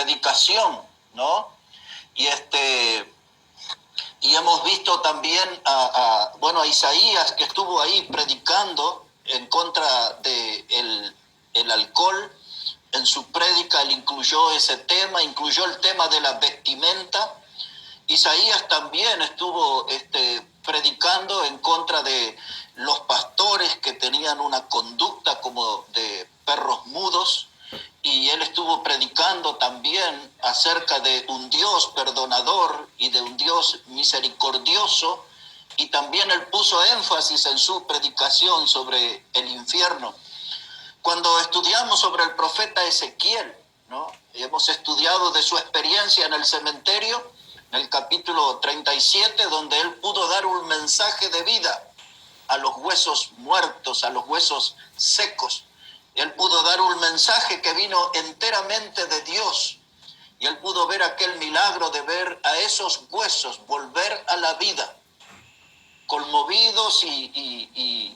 predicación, ¿no? Y y hemos visto también a Isaías, que estuvo ahí predicando en contra de el alcohol. En su prédica él incluyó ese tema, incluyó el tema de la vestimenta. Isaías también estuvo predicando en contra de los pastores que tenían una conducta como de perros mudos, y él estuvo predicando también acerca de un Dios perdonador y de un Dios misericordioso, y también él puso énfasis en su predicación sobre el infierno. Cuando estudiamos sobre el profeta Ezequiel, ¿no? Hemos estudiado de su experiencia en el cementerio, en el capítulo 37, donde él pudo dar un mensaje de vida a los huesos muertos, a los huesos secos. Él pudo dar un mensaje que vino enteramente de Dios, y él pudo ver aquel milagro de ver a esos huesos volver a la vida, conmovidos y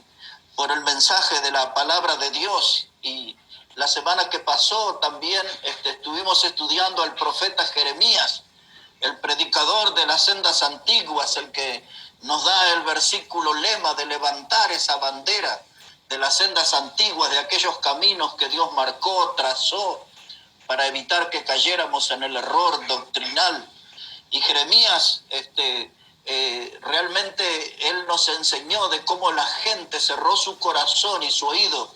por el mensaje de la palabra de Dios. Y la semana que pasó también estuvimos estudiando al profeta Jeremías, el predicador de las sendas antiguas, el que nos da el versículo lema de levantar esa bandera de las sendas antiguas, de aquellos caminos que Dios marcó, trazó, para evitar que cayéramos en el error doctrinal. Y Jeremías, realmente él nos enseñó de cómo la gente cerró su corazón y su oído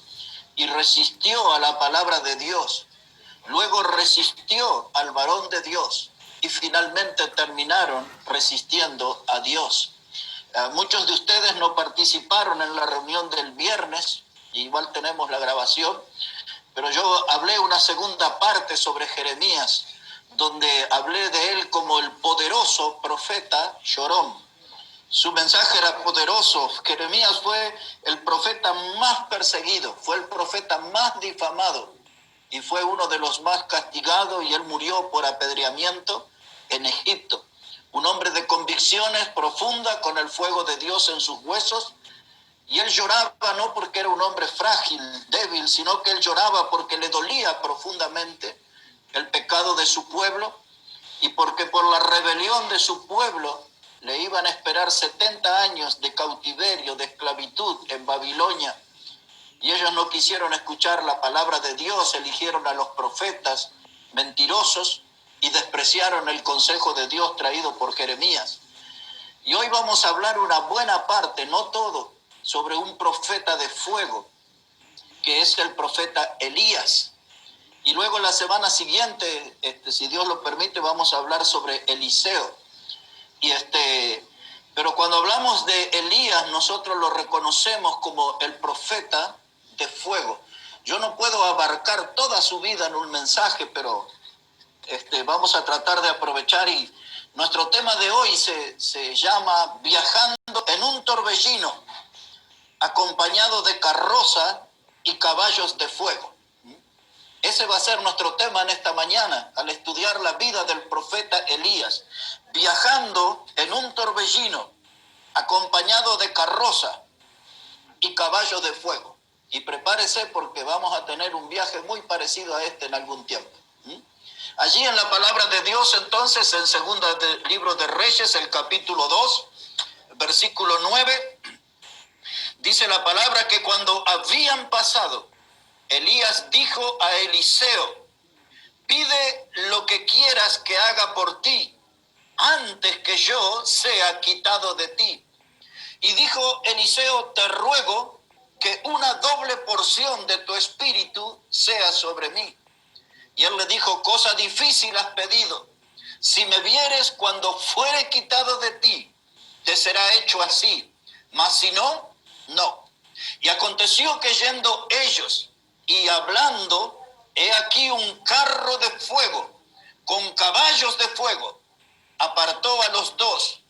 y resistió a la palabra de Dios. Luego resistió al varón de Dios y finalmente terminaron resistiendo a Dios. Muchos de ustedes no participaron en la reunión del viernes, igual tenemos la grabación, pero yo hablé una segunda parte sobre Jeremías, donde hablé de él como el poderoso profeta llorón. Su mensaje era poderoso. Jeremías fue el profeta más perseguido, fue el profeta más difamado y fue uno de los más castigados, y él murió por apedreamiento en Egipto. Un hombre de convicciones profundas, con el fuego de Dios en sus huesos, y él lloraba no porque era un hombre frágil, débil, sino que él lloraba porque le dolía profundamente el pecado de su pueblo, y porque por la rebelión de su pueblo le iban a esperar 70 años de cautiverio, de esclavitud en Babilonia. Y ellos no quisieron escuchar la palabra de Dios, eligieron a los profetas mentirosos y despreciaron el consejo de Dios traído por Jeremías. Y hoy vamos a hablar una buena parte, no todo, sobre un profeta de fuego, que es el profeta Elías. Y luego la semana siguiente, si Dios lo permite, vamos a hablar sobre Eliseo. Pero cuando hablamos de Elías, nosotros lo reconocemos como el profeta de fuego. Yo no puedo abarcar toda su vida en un mensaje, pero vamos a tratar de aprovechar. Y nuestro tema de hoy se llama Viajando en un torbellino, acompañado de carroza y caballos de fuego. Ese va a ser nuestro tema en esta mañana, al estudiar la vida del profeta Elías. Viajando en un torbellino, acompañado de carroza y caballos de fuego. Y prepárese, porque vamos a tener un viaje muy parecido a este en algún tiempo. Allí en la palabra de Dios, entonces, en segunda libro de Reyes, el capítulo 2, versículo 9, dice la palabra que cuando habían pasado, Elías dijo a Eliseo: pide lo que quieras que haga por ti, antes que yo sea quitado de ti. Y dijo Eliseo: te ruego que una doble porción de tu espíritu sea sobre mí. Y él le dijo: cosa difícil has pedido. Si me vieres cuando fuere quitado de ti, te será hecho así. Mas si no, no. Y aconteció que yendo ellos y hablando, he aquí un carro de fuego con caballos de fuego apartó a los dos,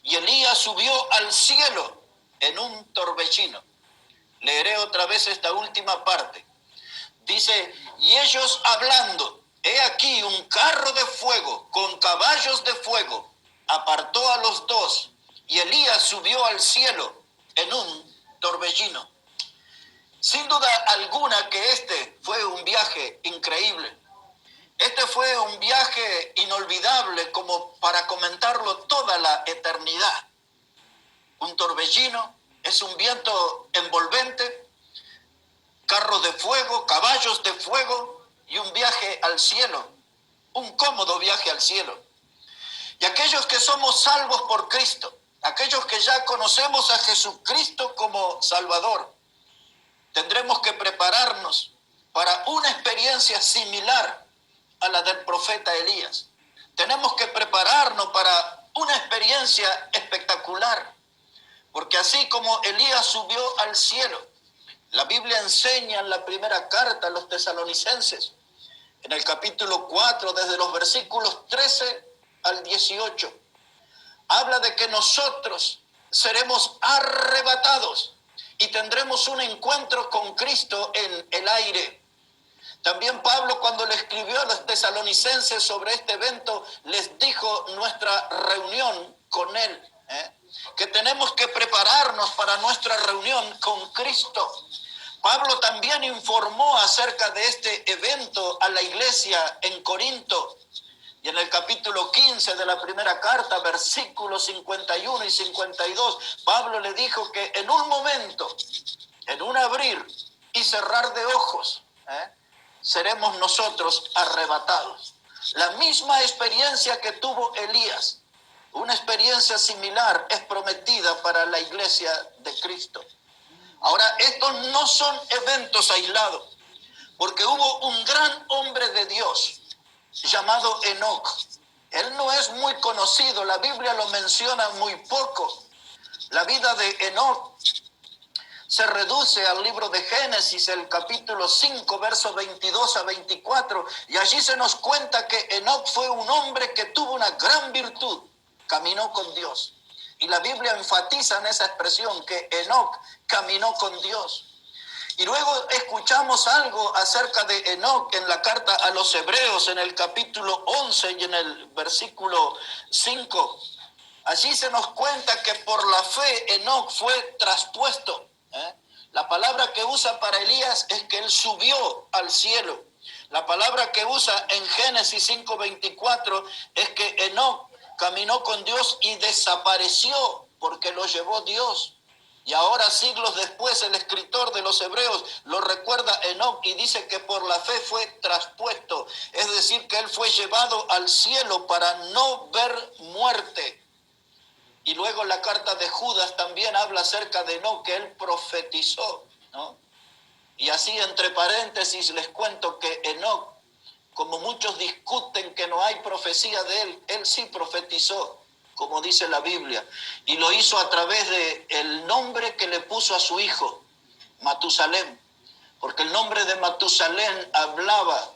y Elías subió al cielo en un torbellino. Leeré otra vez esta última parte. Dice: y ellos hablando, he aquí un carro de fuego con caballos de fuego apartó a los dos, y Elías subió al cielo en un torbellino. Sin duda alguna que este fue un viaje increíble. Este fue un viaje inolvidable como para comentarlo toda la eternidad. Un torbellino, es un viento envolvente, carros de fuego, caballos de fuego y un viaje al cielo, un cómodo viaje al cielo. Y aquellos que somos salvos por Cristo, aquellos que ya conocemos a Jesucristo como Salvador, tendremos que prepararnos para una experiencia similar a la del profeta Elías. Tenemos que prepararnos para una experiencia espectacular, porque así como Elías subió al cielo, la Biblia enseña en la primera carta a los tesalonicenses, en el capítulo 4, desde los versículos 13 al 18, habla de que nosotros seremos arrebatados y tendremos un encuentro con Cristo en el aire. También Pablo, cuando le escribió a los tesalonicenses sobre este evento, les dijo nuestra reunión con él, que tenemos que prepararnos para nuestra reunión con Cristo. Pablo también informó acerca de este evento a la iglesia en Corinto. Y en el capítulo 15 de la primera carta, versículos 51 y 52, Pablo le dijo que en un momento, en un abrir y cerrar de ojos, seremos nosotros arrebatados. La misma experiencia que tuvo Elías, una experiencia similar, es prometida para la iglesia de Cristo. Ahora, estos no son eventos aislados, porque hubo un gran hombre de Dios llamado Enoc. Él no es muy conocido, la Biblia lo menciona muy poco. La vida de Enoc se reduce al libro de Génesis, el capítulo 5, versos 22 a 24, y allí se nos cuenta que Enoc fue un hombre que tuvo una gran virtud, caminó con Dios. Y la Biblia enfatiza en esa expresión que Enoc caminó con Dios. Y luego escuchamos algo acerca de Enoc en la carta a los Hebreos, en el capítulo 11 y en el versículo 5. Allí se nos cuenta que por la fe Enoc fue traspuesto. La palabra que usa para Elías es que él subió al cielo. La palabra que usa en Génesis 5:24 es que Enoc caminó con Dios y desapareció porque lo llevó Dios. Y ahora, siglos después, el escritor de los Hebreos lo recuerda Enoc y dice que por la fe fue traspuesto. Es decir, que él fue llevado al cielo para no ver muerte. Y luego la carta de Judas también habla acerca de Enoc, que él profetizó, ¿no? Y así, entre paréntesis, les cuento que Enoc, como muchos discuten que no hay profecía de él sí profetizó, como dice la Biblia, y lo hizo a través del nombre que le puso a su hijo, Matusalén, porque el nombre de Matusalén hablaba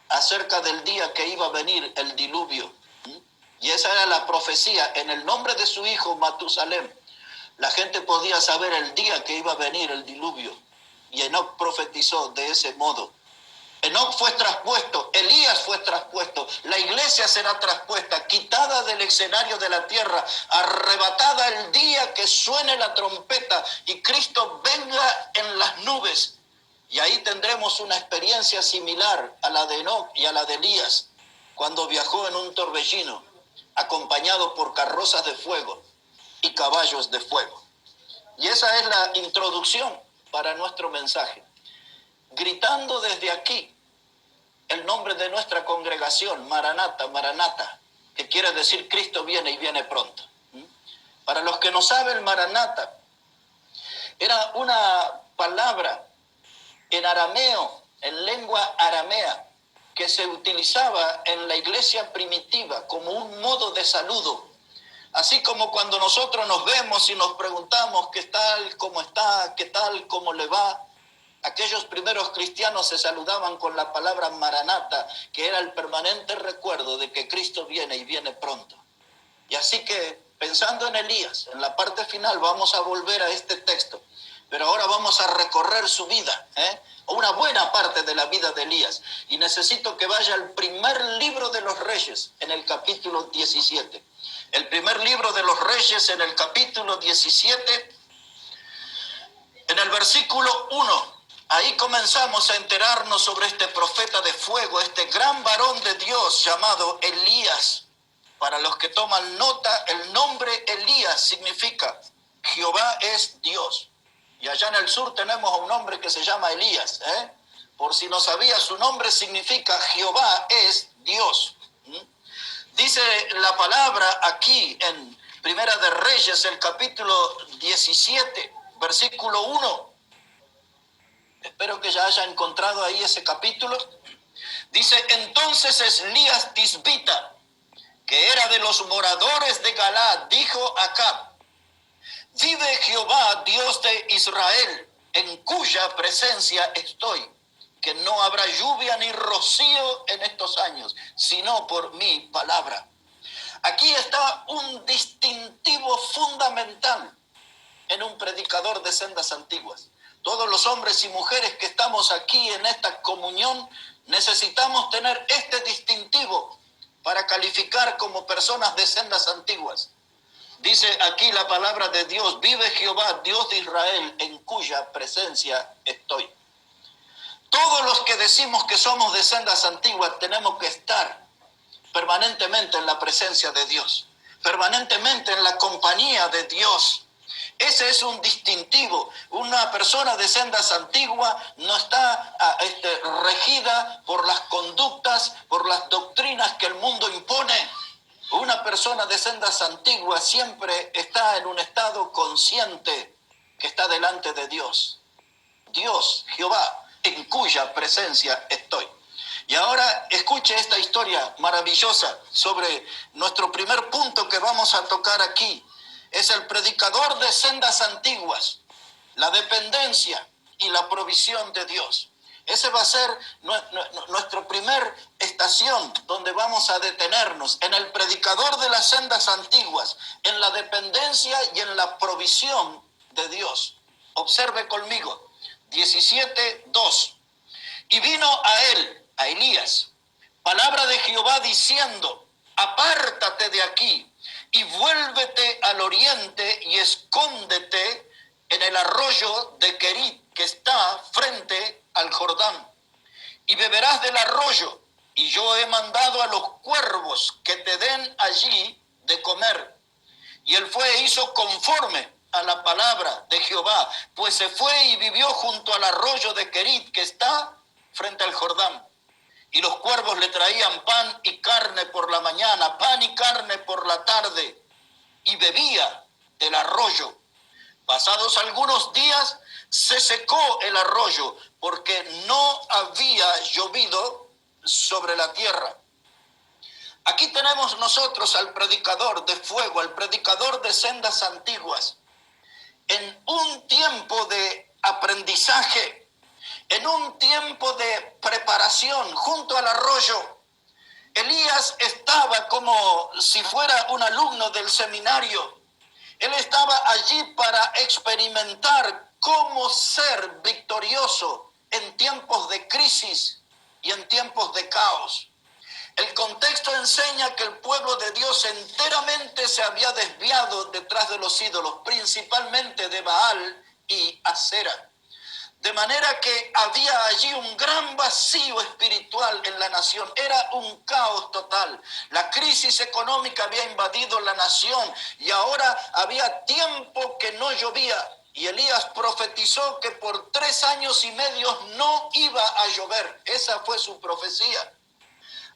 acerca del día que iba a venir el diluvio. Y esa era la profecía, en el nombre de su hijo Matusalén. La gente podía saber el día que iba a venir el diluvio. Y Enoc profetizó de ese modo. Enoc fue traspuesto, Elías fue traspuesto, la iglesia será traspuesta, quitada del escenario de la tierra, arrebatada el día que suene la trompeta y Cristo venga en las nubes. Y ahí tendremos una experiencia similar a la de Enoc y a la de Elías, cuando viajó en un torbellino, acompañado por carrozas de fuego y caballos de fuego. Y esa es la introducción para nuestro mensaje. Gritando desde aquí el nombre de nuestra congregación, Maranata, Maranata, que quiere decir Cristo viene y viene pronto. Para los que no saben, Maranata era una palabra en arameo, en lengua aramea, que se utilizaba en la iglesia primitiva como un modo de saludo. Así como cuando nosotros nos vemos y nos preguntamos qué tal, cómo está, qué tal, cómo le va. Aquellos primeros cristianos se saludaban con la palabra Maranata, que era el permanente recuerdo de que Cristo viene y viene pronto. Y así que, pensando en Elías, en la parte final vamos a volver a este texto, pero ahora vamos a recorrer su vida, una buena parte de la vida de Elías. Y necesito que vaya al primer libro de los Reyes, en el capítulo 17. El primer libro de los Reyes, en el capítulo 17, en el versículo 1. Ahí comenzamos a enterarnos sobre este profeta de fuego, este gran varón de Dios llamado Elías. Para los que toman nota, el nombre Elías significa Jehová es Dios. Y allá en el sur tenemos a un hombre que se llama Elías. Por si no sabía, su nombre significa Jehová es Dios. Dice la palabra aquí en Primera de Reyes, el capítulo 17, versículo 1. Espero que ya haya encontrado ahí ese capítulo. Dice, entonces Elías Tisbita, que era de los moradores de Galaad, dijo a Acab, vive Jehová, Dios de Israel, en cuya presencia estoy, que no habrá lluvia ni rocío en estos años, sino por mi palabra. Aquí está un distintivo fundamental en un predicador de sendas antiguas. Todos los hombres y mujeres que estamos aquí en esta comunión necesitamos tener este distintivo para calificar como personas de sendas antiguas. Dice aquí la palabra de Dios, vive Jehová, Dios de Israel, en cuya presencia estoy. Todos los que decimos que somos de sendas antiguas tenemos que estar permanentemente en la presencia de Dios, permanentemente en la compañía de Dios. Ese es un distintivo. Una persona de sendas antiguas no está regida por las conductas, por las doctrinas que el mundo impone. Una persona de sendas antiguas siempre está en un estado consciente que está delante de Dios. Dios, Jehová, en cuya presencia estoy. Y ahora escuche esta historia maravillosa sobre nuestro primer punto que vamos a tocar aquí. Es el predicador de sendas antiguas, la dependencia y la provisión de Dios. Ese va a ser nuestra primera estación donde vamos a detenernos, en el predicador de las sendas antiguas, en la dependencia y en la provisión de Dios. Observe conmigo, 17:2. Y vino a él, a Elías, palabra de Jehová diciendo, apártate de aquí y vuélvete al oriente y escóndete en el arroyo de Querit, que está frente al Jordán. Y beberás del arroyo, y yo he mandado a los cuervos que te den allí de comer. Y él fue e hizo conforme a la palabra de Jehová, pues se fue y vivió junto al arroyo de Querit, que está frente al Jordán. Y los cuervos le traían pan y carne por la mañana, pan y carne por la tarde, y bebía del arroyo. Pasados algunos días se secó el arroyo, porque no había llovido sobre la tierra. Aquí tenemos nosotros al predicador de fuego, al predicador de sendas antiguas, en un tiempo de aprendizaje, en un tiempo de preparación junto al arroyo. Elías estaba como si fuera un alumno del seminario. Él estaba allí para experimentar cómo ser victorioso en tiempos de crisis y en tiempos de caos. El contexto enseña que el pueblo de Dios enteramente se había desviado detrás de los ídolos, principalmente de Baal y Acera. De manera que había allí un gran vacío espiritual en la nación. Era un caos total. La crisis económica había invadido la nación y ahora había tiempo que no llovía. Y Elías profetizó que por 3 años y medio no iba a llover. Esa fue su profecía.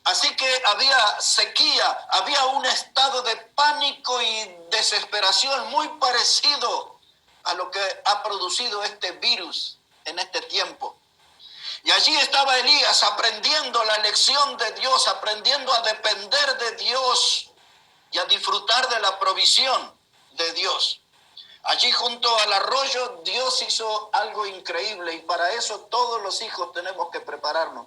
Así que había sequía, había un estado de pánico y desesperación muy parecido a lo que ha producido este virus en este tiempo. Y allí estaba Elías aprendiendo la lección de Dios, aprendiendo a depender de Dios y a disfrutar de la provisión de Dios. Allí junto al arroyo Dios hizo algo increíble, y para eso todos los hijos tenemos que prepararnos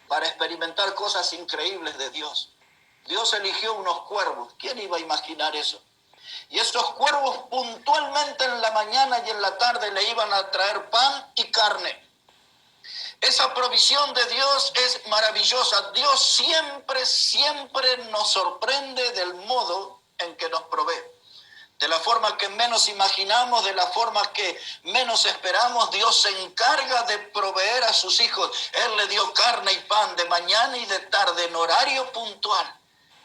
para experimentar cosas increíbles de Dios. Dios eligió unos cuervos. ¿Quién iba a imaginar eso? Y estos cuervos puntualmente en la mañana y en la tarde le iban a traer pan y carne. Esa provisión de Dios es maravillosa. Dios siempre nos sorprende del modo en que nos provee. De la forma que menos imaginamos, de la forma que menos esperamos, Dios se encarga de proveer a sus hijos. Él le dio carne y pan de mañana y de tarde en horario puntual.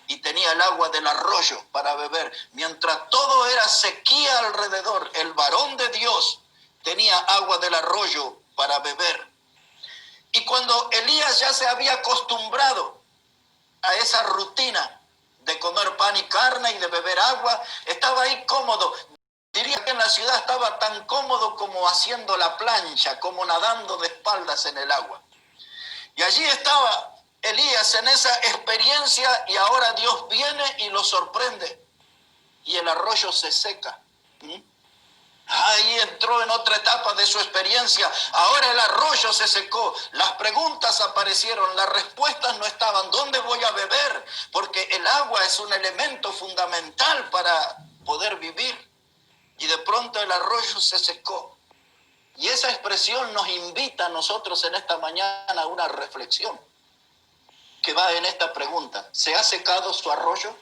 Y tenía el agua del arroyo para beber. Mientras todo era sequía alrededor, el varón de Dios tenía agua del arroyo para beber. Y cuando Elías ya se había acostumbrado a esa rutina de comer pan y carne y de beber agua, estaba ahí cómodo. Diría que en la ciudad estaba tan cómodo como haciendo la plancha, como nadando de espaldas en el agua. Y allí estaba Elías en esa experiencia y ahora Dios viene y lo sorprende. Y el arroyo se seca. Ahí entró en otra etapa de su experiencia. Ahora el arroyo se secó. Las preguntas aparecieron, las respuestas no estaban. ¿Dónde voy a beber? Porque el agua es un elemento fundamental para poder vivir. Y de pronto el arroyo se secó. Y esa expresión nos invita a nosotros en esta mañana a una reflexión que va en esta pregunta. ¿Se ha secado su arroyo?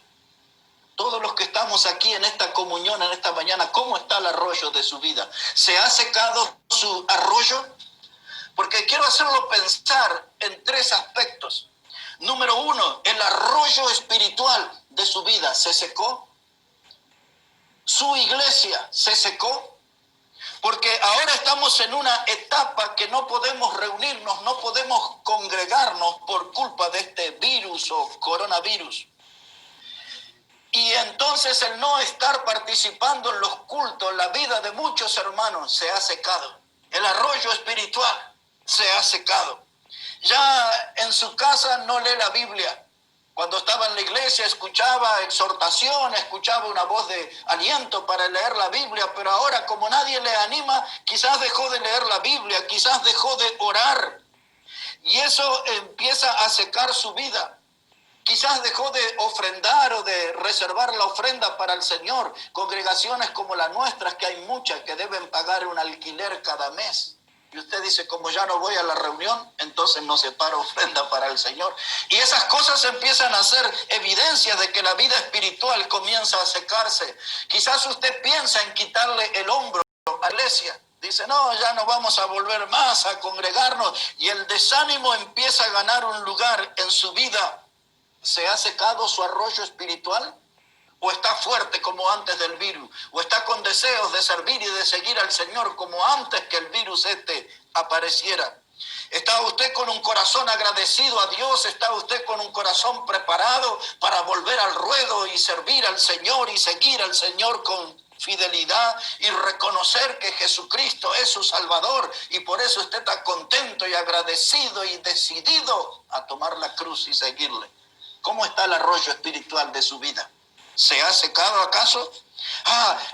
Todos los que estamos aquí en esta comunión, en esta mañana, ¿cómo está el arroyo de su vida? ¿Se ha secado su arroyo? Porque quiero hacerlo pensar en tres aspectos. Número uno, el arroyo espiritual de su vida se secó. Su iglesia se secó. Porque ahora estamos en una etapa que no podemos reunirnos, no podemos congregarnos por culpa de este virus o coronavirus. Y entonces el no estar participando en los cultos, la vida de muchos hermanos se ha secado. El arroyo espiritual se ha secado. Ya en su casa no lee la Biblia. Cuando estaba en la iglesia escuchaba exhortación, escuchaba una voz de aliento para leer la Biblia, pero ahora como nadie le anima, quizás dejó de leer la Biblia, quizás dejó de orar. Y eso empieza a secar su vida. Quizás dejó de ofrendar o de reservar la ofrenda para el Señor. Congregaciones como las nuestras, que hay muchas que deben pagar un alquiler cada mes. Y usted dice, como ya no voy a la reunión, entonces no separo ofrenda para el Señor. Y esas cosas empiezan a ser evidencias de que la vida espiritual comienza a secarse. Quizás usted piensa en quitarle el hombro a la iglesia. Dice, no, ya no vamos a volver más a congregarnos. Y el desánimo empieza a ganar un lugar en su vida. ¿Se ha secado su arroyo espiritual? ¿O está fuerte como antes del virus? ¿O está con deseos de servir y de seguir al Señor como antes que el virus apareciera? ¿Está usted con un corazón agradecido a Dios? ¿Está usted con un corazón preparado para volver al ruedo y servir al Señor y seguir al Señor con fidelidad y reconocer que Jesucristo es su Salvador y por eso usted está contento y agradecido y decidido a tomar la cruz y seguirle? ¿Cómo está el arroyo espiritual de su vida? ¿Se ha secado acaso?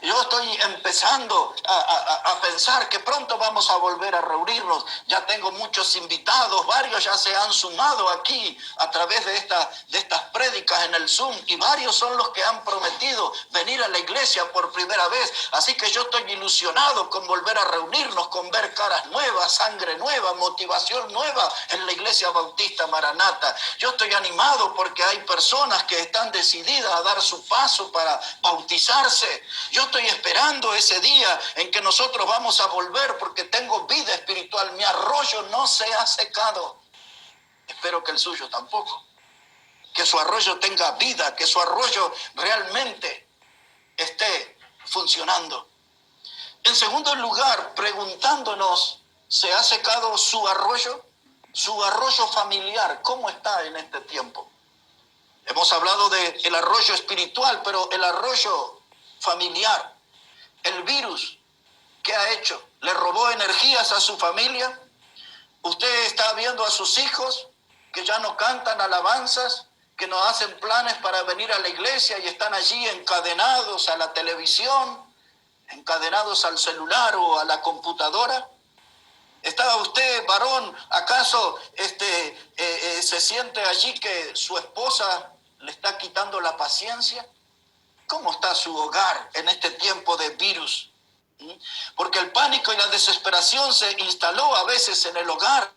Yo estoy empezando a pensar que pronto vamos a volver a reunirnos. Ya tengo muchos invitados, varios ya se han sumado aquí a través de estas prédicas en el Zoom y varios son los que han prometido venir a la iglesia por primera vez. Así que yo estoy ilusionado con volver a reunirnos, con ver caras nuevas, sangre nueva, motivación nueva en la Iglesia Bautista Maranata. Yo estoy animado porque hay personas que están decididas a dar su paso para bautizarse. Yo estoy esperando ese día en que nosotros vamos a volver porque tengo vida espiritual. Mi arroyo no se ha secado. Espero que el suyo tampoco. Que su arroyo tenga vida, que su arroyo realmente esté funcionando. En segundo lugar, preguntándonos, ¿se ha secado su arroyo? Su arroyo familiar, ¿cómo está en este tiempo? Hemos hablado del arroyo espiritual, pero el arroyo familiar, el virus, ¿qué ha hecho? ¿Le robó energías a su familia? ¿Usted está viendo a sus hijos que ya no cantan alabanzas, que no hacen planes para venir a la iglesia y están allí encadenados a la televisión, encadenados al celular o a la computadora? ¿Está usted, varón, acaso se siente allí que su esposa le está quitando la paciencia? ¿Cómo está su hogar en este tiempo de virus? Porque el pánico y la desesperación se instaló a veces en el hogar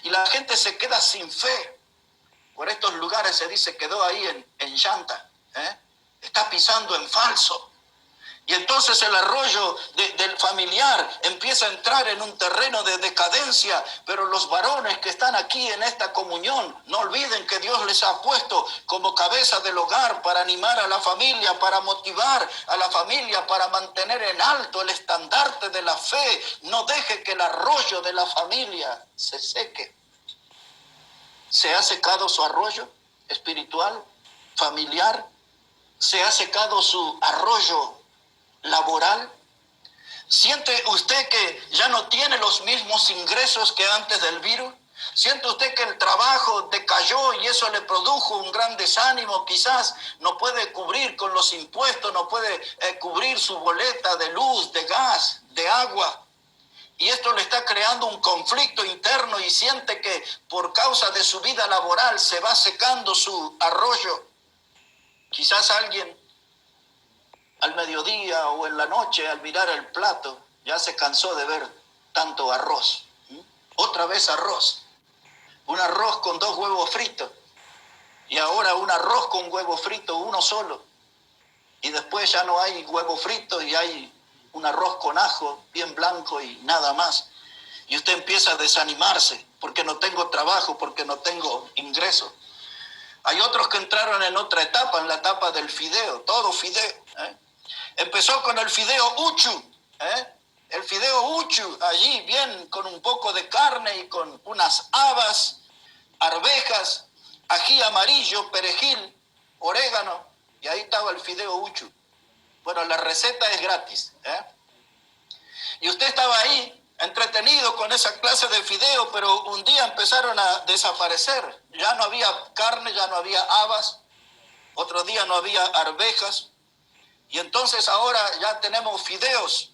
y la gente se queda sin fe. Por estos lugares se dice quedó ahí en llanta. Está pisando en falso. Y entonces el arroyo del familiar empieza a entrar en un terreno de decadencia, pero los varones que están aquí en esta comunión, no olviden que Dios les ha puesto como cabeza del hogar para animar a la familia, para motivar a la familia, para mantener en alto el estandarte de la fe. No deje que el arroyo de la familia se seque. ¿Se ha secado su arroyo espiritual, familiar? ¿Se ha secado su arroyo laboral? ¿Siente usted que ya no tiene los mismos ingresos que antes del virus? ¿Siente usted que el trabajo decayó y eso le produjo un gran desánimo? Quizás no puede cubrir con los impuestos, no puede cubrir su boleta de luz, de gas, de agua. Y esto le está creando un conflicto interno y siente que por causa de su vida laboral se va secando su arroyo. Quizás alguien al mediodía o en la noche, al mirar el plato, ya se cansó de ver tanto arroz. Otra vez arroz. Un arroz con 2 huevos fritos. Y ahora un arroz con huevo frito, uno solo. Y después ya no hay huevo frito y hay un arroz con ajo, bien blanco y nada más. Y usted empieza a desanimarse porque no tengo trabajo, porque no tengo ingreso. Hay otros que entraron en otra etapa, en la etapa del fideo, todo fideo. Empezó con el fideo uchu, el fideo uchu, allí bien con un poco de carne y con unas habas, arvejas, ají amarillo, perejil, orégano, y ahí estaba el fideo uchu. Bueno, la receta es gratis, y usted estaba ahí entretenido con esa clase de fideo, pero un día empezaron a desaparecer. Ya no había carne, ya no había habas, otro día no había arvejas, y entonces ahora ya tenemos fideos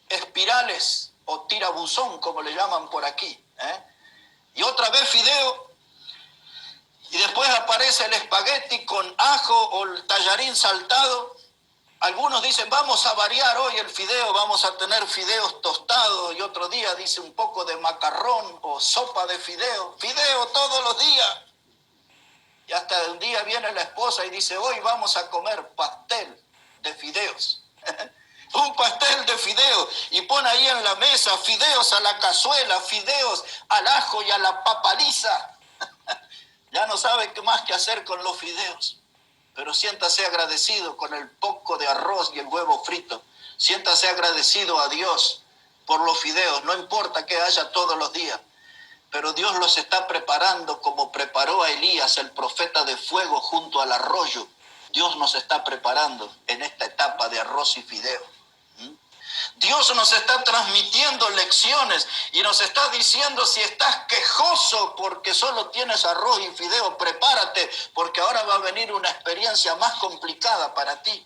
espirales o tirabuzón, como le llaman por aquí. Y otra vez fideo, y después aparece el espagueti con ajo o el tallarín saltado. Algunos dicen, vamos a variar hoy el fideo, vamos a tener fideos tostados, y otro día dice un poco de macarrón o sopa de fideo. Fideo todos los días. Y hasta un día viene la esposa y dice, hoy vamos a comer pastel de fideos. Un pastel de fideos, y pone ahí en la mesa fideos a la cazuela, fideos al ajo y a la papaliza. Ya no sabe qué más que hacer con los fideos. Pero siéntase agradecido con el poco de arroz y el huevo frito. Siéntase agradecido a Dios por los fideos. No importa que haya todos los días, pero Dios los está preparando como preparó a Elías, el profeta de fuego, junto al arroyo. Dios nos está preparando en esta etapa de arroz y fideo. Dios nos está transmitiendo lecciones y nos está diciendo, si estás quejoso porque solo tienes arroz y fideo, prepárate, porque ahora va a venir una experiencia más complicada para ti.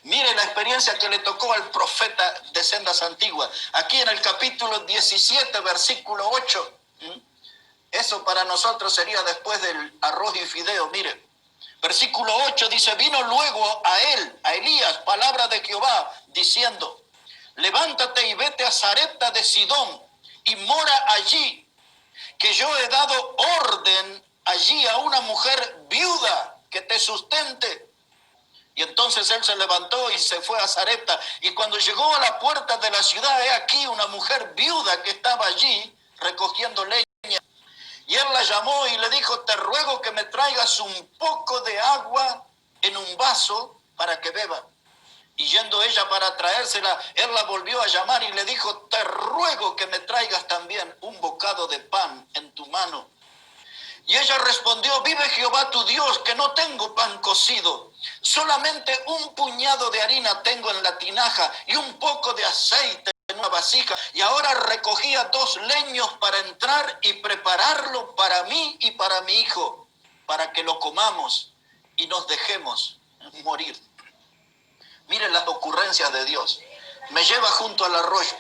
Mire la experiencia que le tocó al profeta de Sendas Antiguas. Aquí en el capítulo 17, versículo 8. Eso para nosotros sería después del arroz y fideo. Mire, versículo 8 dice, vino luego a él, a Elías, palabra de Jehová, diciendo, levántate y vete a Sarepta de Sidón y mora allí, que yo he dado orden allí a una mujer viuda que te sustente. Y entonces él se levantó y se fue a Sarepta, y cuando llegó a la puerta de la ciudad, he aquí una mujer viuda que estaba allí recogiendo leña. Y él la llamó y le dijo, te ruego que me traigas un poco de agua en un vaso para que beba. Y yendo ella para traérsela, él la volvió a llamar y le dijo, te ruego que me traigas también un bocado de pan en tu mano. Y ella respondió, vive Jehová tu Dios, que no tengo pan cocido, solamente un puñado de harina tengo en la tinaja y un poco de aceite en una vasija. Y ahora recogía 2 leños para entrar y prepararlo para mí y para mi hijo, para que lo comamos y nos dejemos morir. Miren las ocurrencias de Dios. Me lleva junto al arroyo.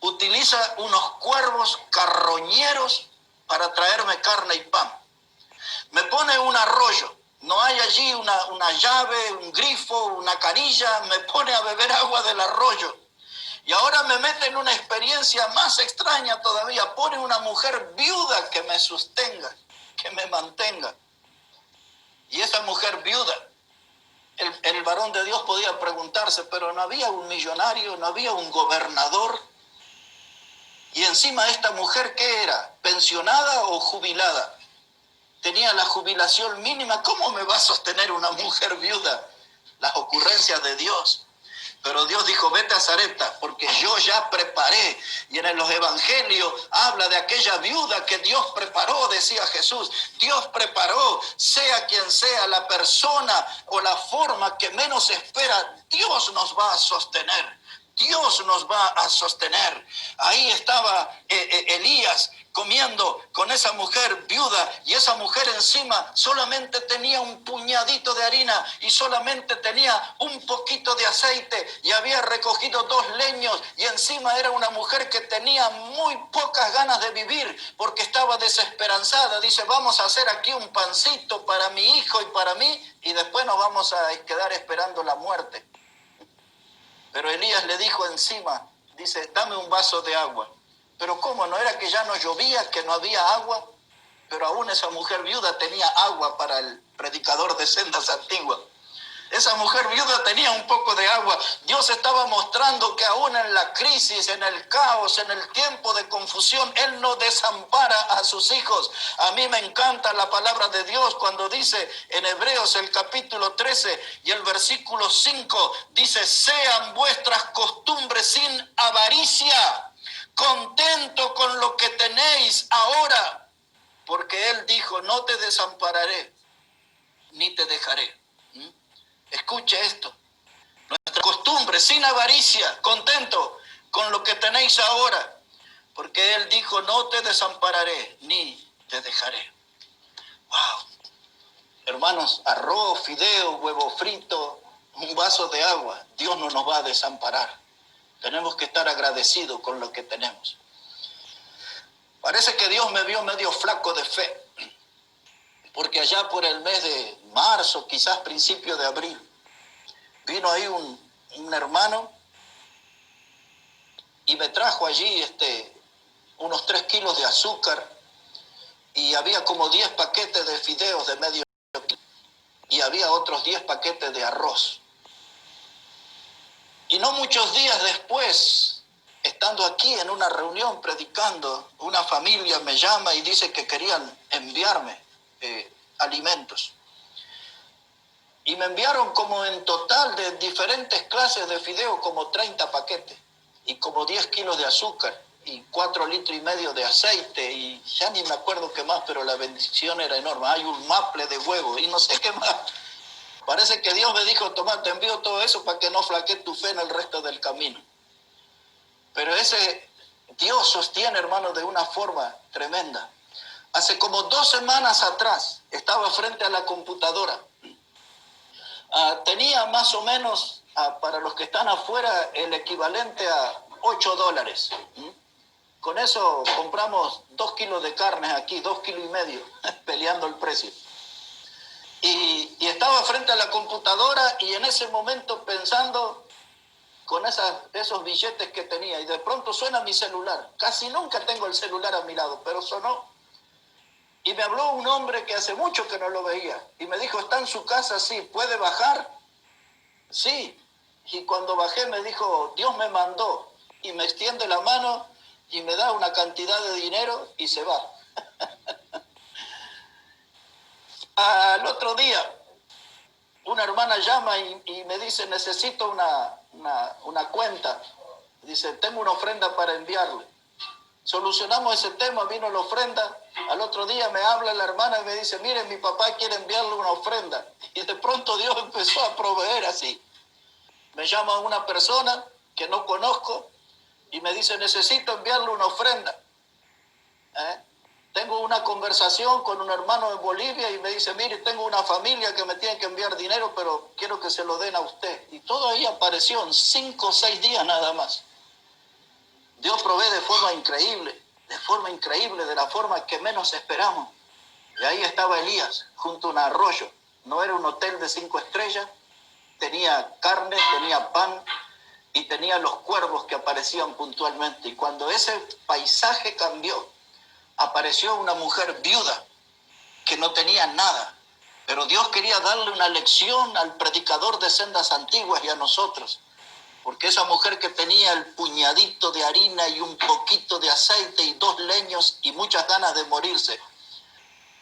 Utiliza unos cuervos carroñeros para traerme carne y pan. Me pone un arroyo. No hay allí una llave, un grifo, una canilla. Me pone a beber agua del arroyo. Y ahora me mete en una experiencia más extraña todavía. Pone una mujer viuda que me sostenga, que me mantenga. Y esa mujer viuda el varón de Dios podía preguntarse, pero no había un millonario, no había un gobernador. Y encima esta mujer, ¿qué era? ¿Pensionada o jubilada? Tenía la jubilación mínima. ¿Cómo me va a sostener una mujer viuda? Las ocurrencias de Dios. Pero Dios dijo, vete a Sarepta, porque yo ya preparé. Y en los evangelios habla de aquella viuda que Dios preparó, decía Jesús. Dios preparó, sea quien sea la persona o la forma que menos espera, Dios nos va a sostener. Dios nos va a sostener. Ahí estaba Elías comiendo con esa mujer viuda, y esa mujer encima solamente tenía un puñadito de harina y solamente tenía un poquito de aceite, y había recogido 2 leños, y encima era una mujer que tenía muy pocas ganas de vivir porque estaba desesperanzada. Dice, vamos a hacer aquí un pancito para mi hijo y para mí, y después nos vamos a quedar esperando la muerte. Pero Elías le dijo encima, dice, dame un vaso de agua. Pero ¿cómo? ¿No era que ya no llovía, que no había agua? Pero aún esa mujer viuda tenía agua para el predicador de sendas antiguas. Esa mujer viuda tenía un poco de agua. Dios estaba mostrando que aún en la crisis, en el caos, en el tiempo de confusión, Él no desampara a sus hijos. A mí me encanta la palabra de Dios cuando dice en Hebreos el capítulo 13 y el versículo 5, dice, sean vuestras costumbres sin avaricia, contento con lo que tenéis ahora, porque Él dijo, no te desampararé, ni te dejaré. Escuche esto, nuestra costumbre, sin avaricia, contento con lo que tenéis ahora, porque Él dijo, no te desampararé, ni te dejaré. ¡Wow! Hermanos, arroz, fideo, huevo frito, un vaso de agua, Dios no nos va a desamparar. Tenemos que estar agradecidos con lo que tenemos. Parece que Dios me vio medio flaco de fe, porque allá por el mes de marzo, quizás principio de abril, vino ahí un hermano y me trajo allí unos 3 kilos de azúcar, y había como 10 paquetes de fideos de medio kilo, y había otros 10 paquetes de arroz. Y no muchos días después, estando aquí en una reunión predicando, una familia me llama y dice que querían enviarme alimentos. Y me enviaron como en total de diferentes clases de fideos como 30 paquetes y como 10 kilos de azúcar y 4,5 litros de aceite, y ya ni me acuerdo qué más, pero la bendición era enorme. Hay un maple de huevo y no sé qué más. Parece que Dios me dijo, Tomás, te envío todo eso para que no flaquee tu fe en el resto del camino. Pero ese Dios sostiene, hermano, de una forma tremenda. Hace como 2 semanas atrás estaba frente a la computadora. Tenía más o menos, para los que están afuera, el equivalente a $8. Con eso compramos 2 kilos de carne aquí, 2,5 kilos, peleando el precio. Y estaba frente a la computadora y en ese momento pensando con esos billetes que tenía, y de pronto suena mi celular. Casi nunca tengo el celular a mi lado, pero sonó. Y me habló un hombre que hace mucho que no lo veía. Y me dijo, ¿está en su casa? Sí. ¿Puede bajar? Sí. Y cuando bajé me dijo, Dios me mandó. Y me extiende la mano y me da una cantidad de dinero y se va. Al otro día, una hermana llama y me dice, necesito una cuenta. Dice, tengo una ofrenda para enviarle. Solucionamos ese tema, vino la ofrenda. Al otro día me habla la hermana y me dice, mire, mi papá quiere enviarle una ofrenda. Y de pronto Dios empezó a proveer así. Me llama una persona que no conozco y me dice, necesito enviarle una ofrenda. Tengo una conversación con un hermano en Bolivia y me dice, mire, tengo una familia que me tiene que enviar dinero, pero quiero que se lo den a usted. Y todo ahí apareció en 5 o 6 días nada más. Dios provee de forma increíble, de la forma que menos esperamos. Y ahí estaba Elías, junto a un arroyo. No era un hotel de 5 estrellas, tenía carne, tenía pan y tenía los cuervos que aparecían puntualmente. Y cuando ese paisaje cambió, apareció una mujer viuda que no tenía nada, Pero Dios quería darle una lección al predicador de sendas antiguas y a nosotros. Porque esa mujer que tenía el puñadito de harina y un poquito de aceite y 2 leños y muchas ganas de morirse,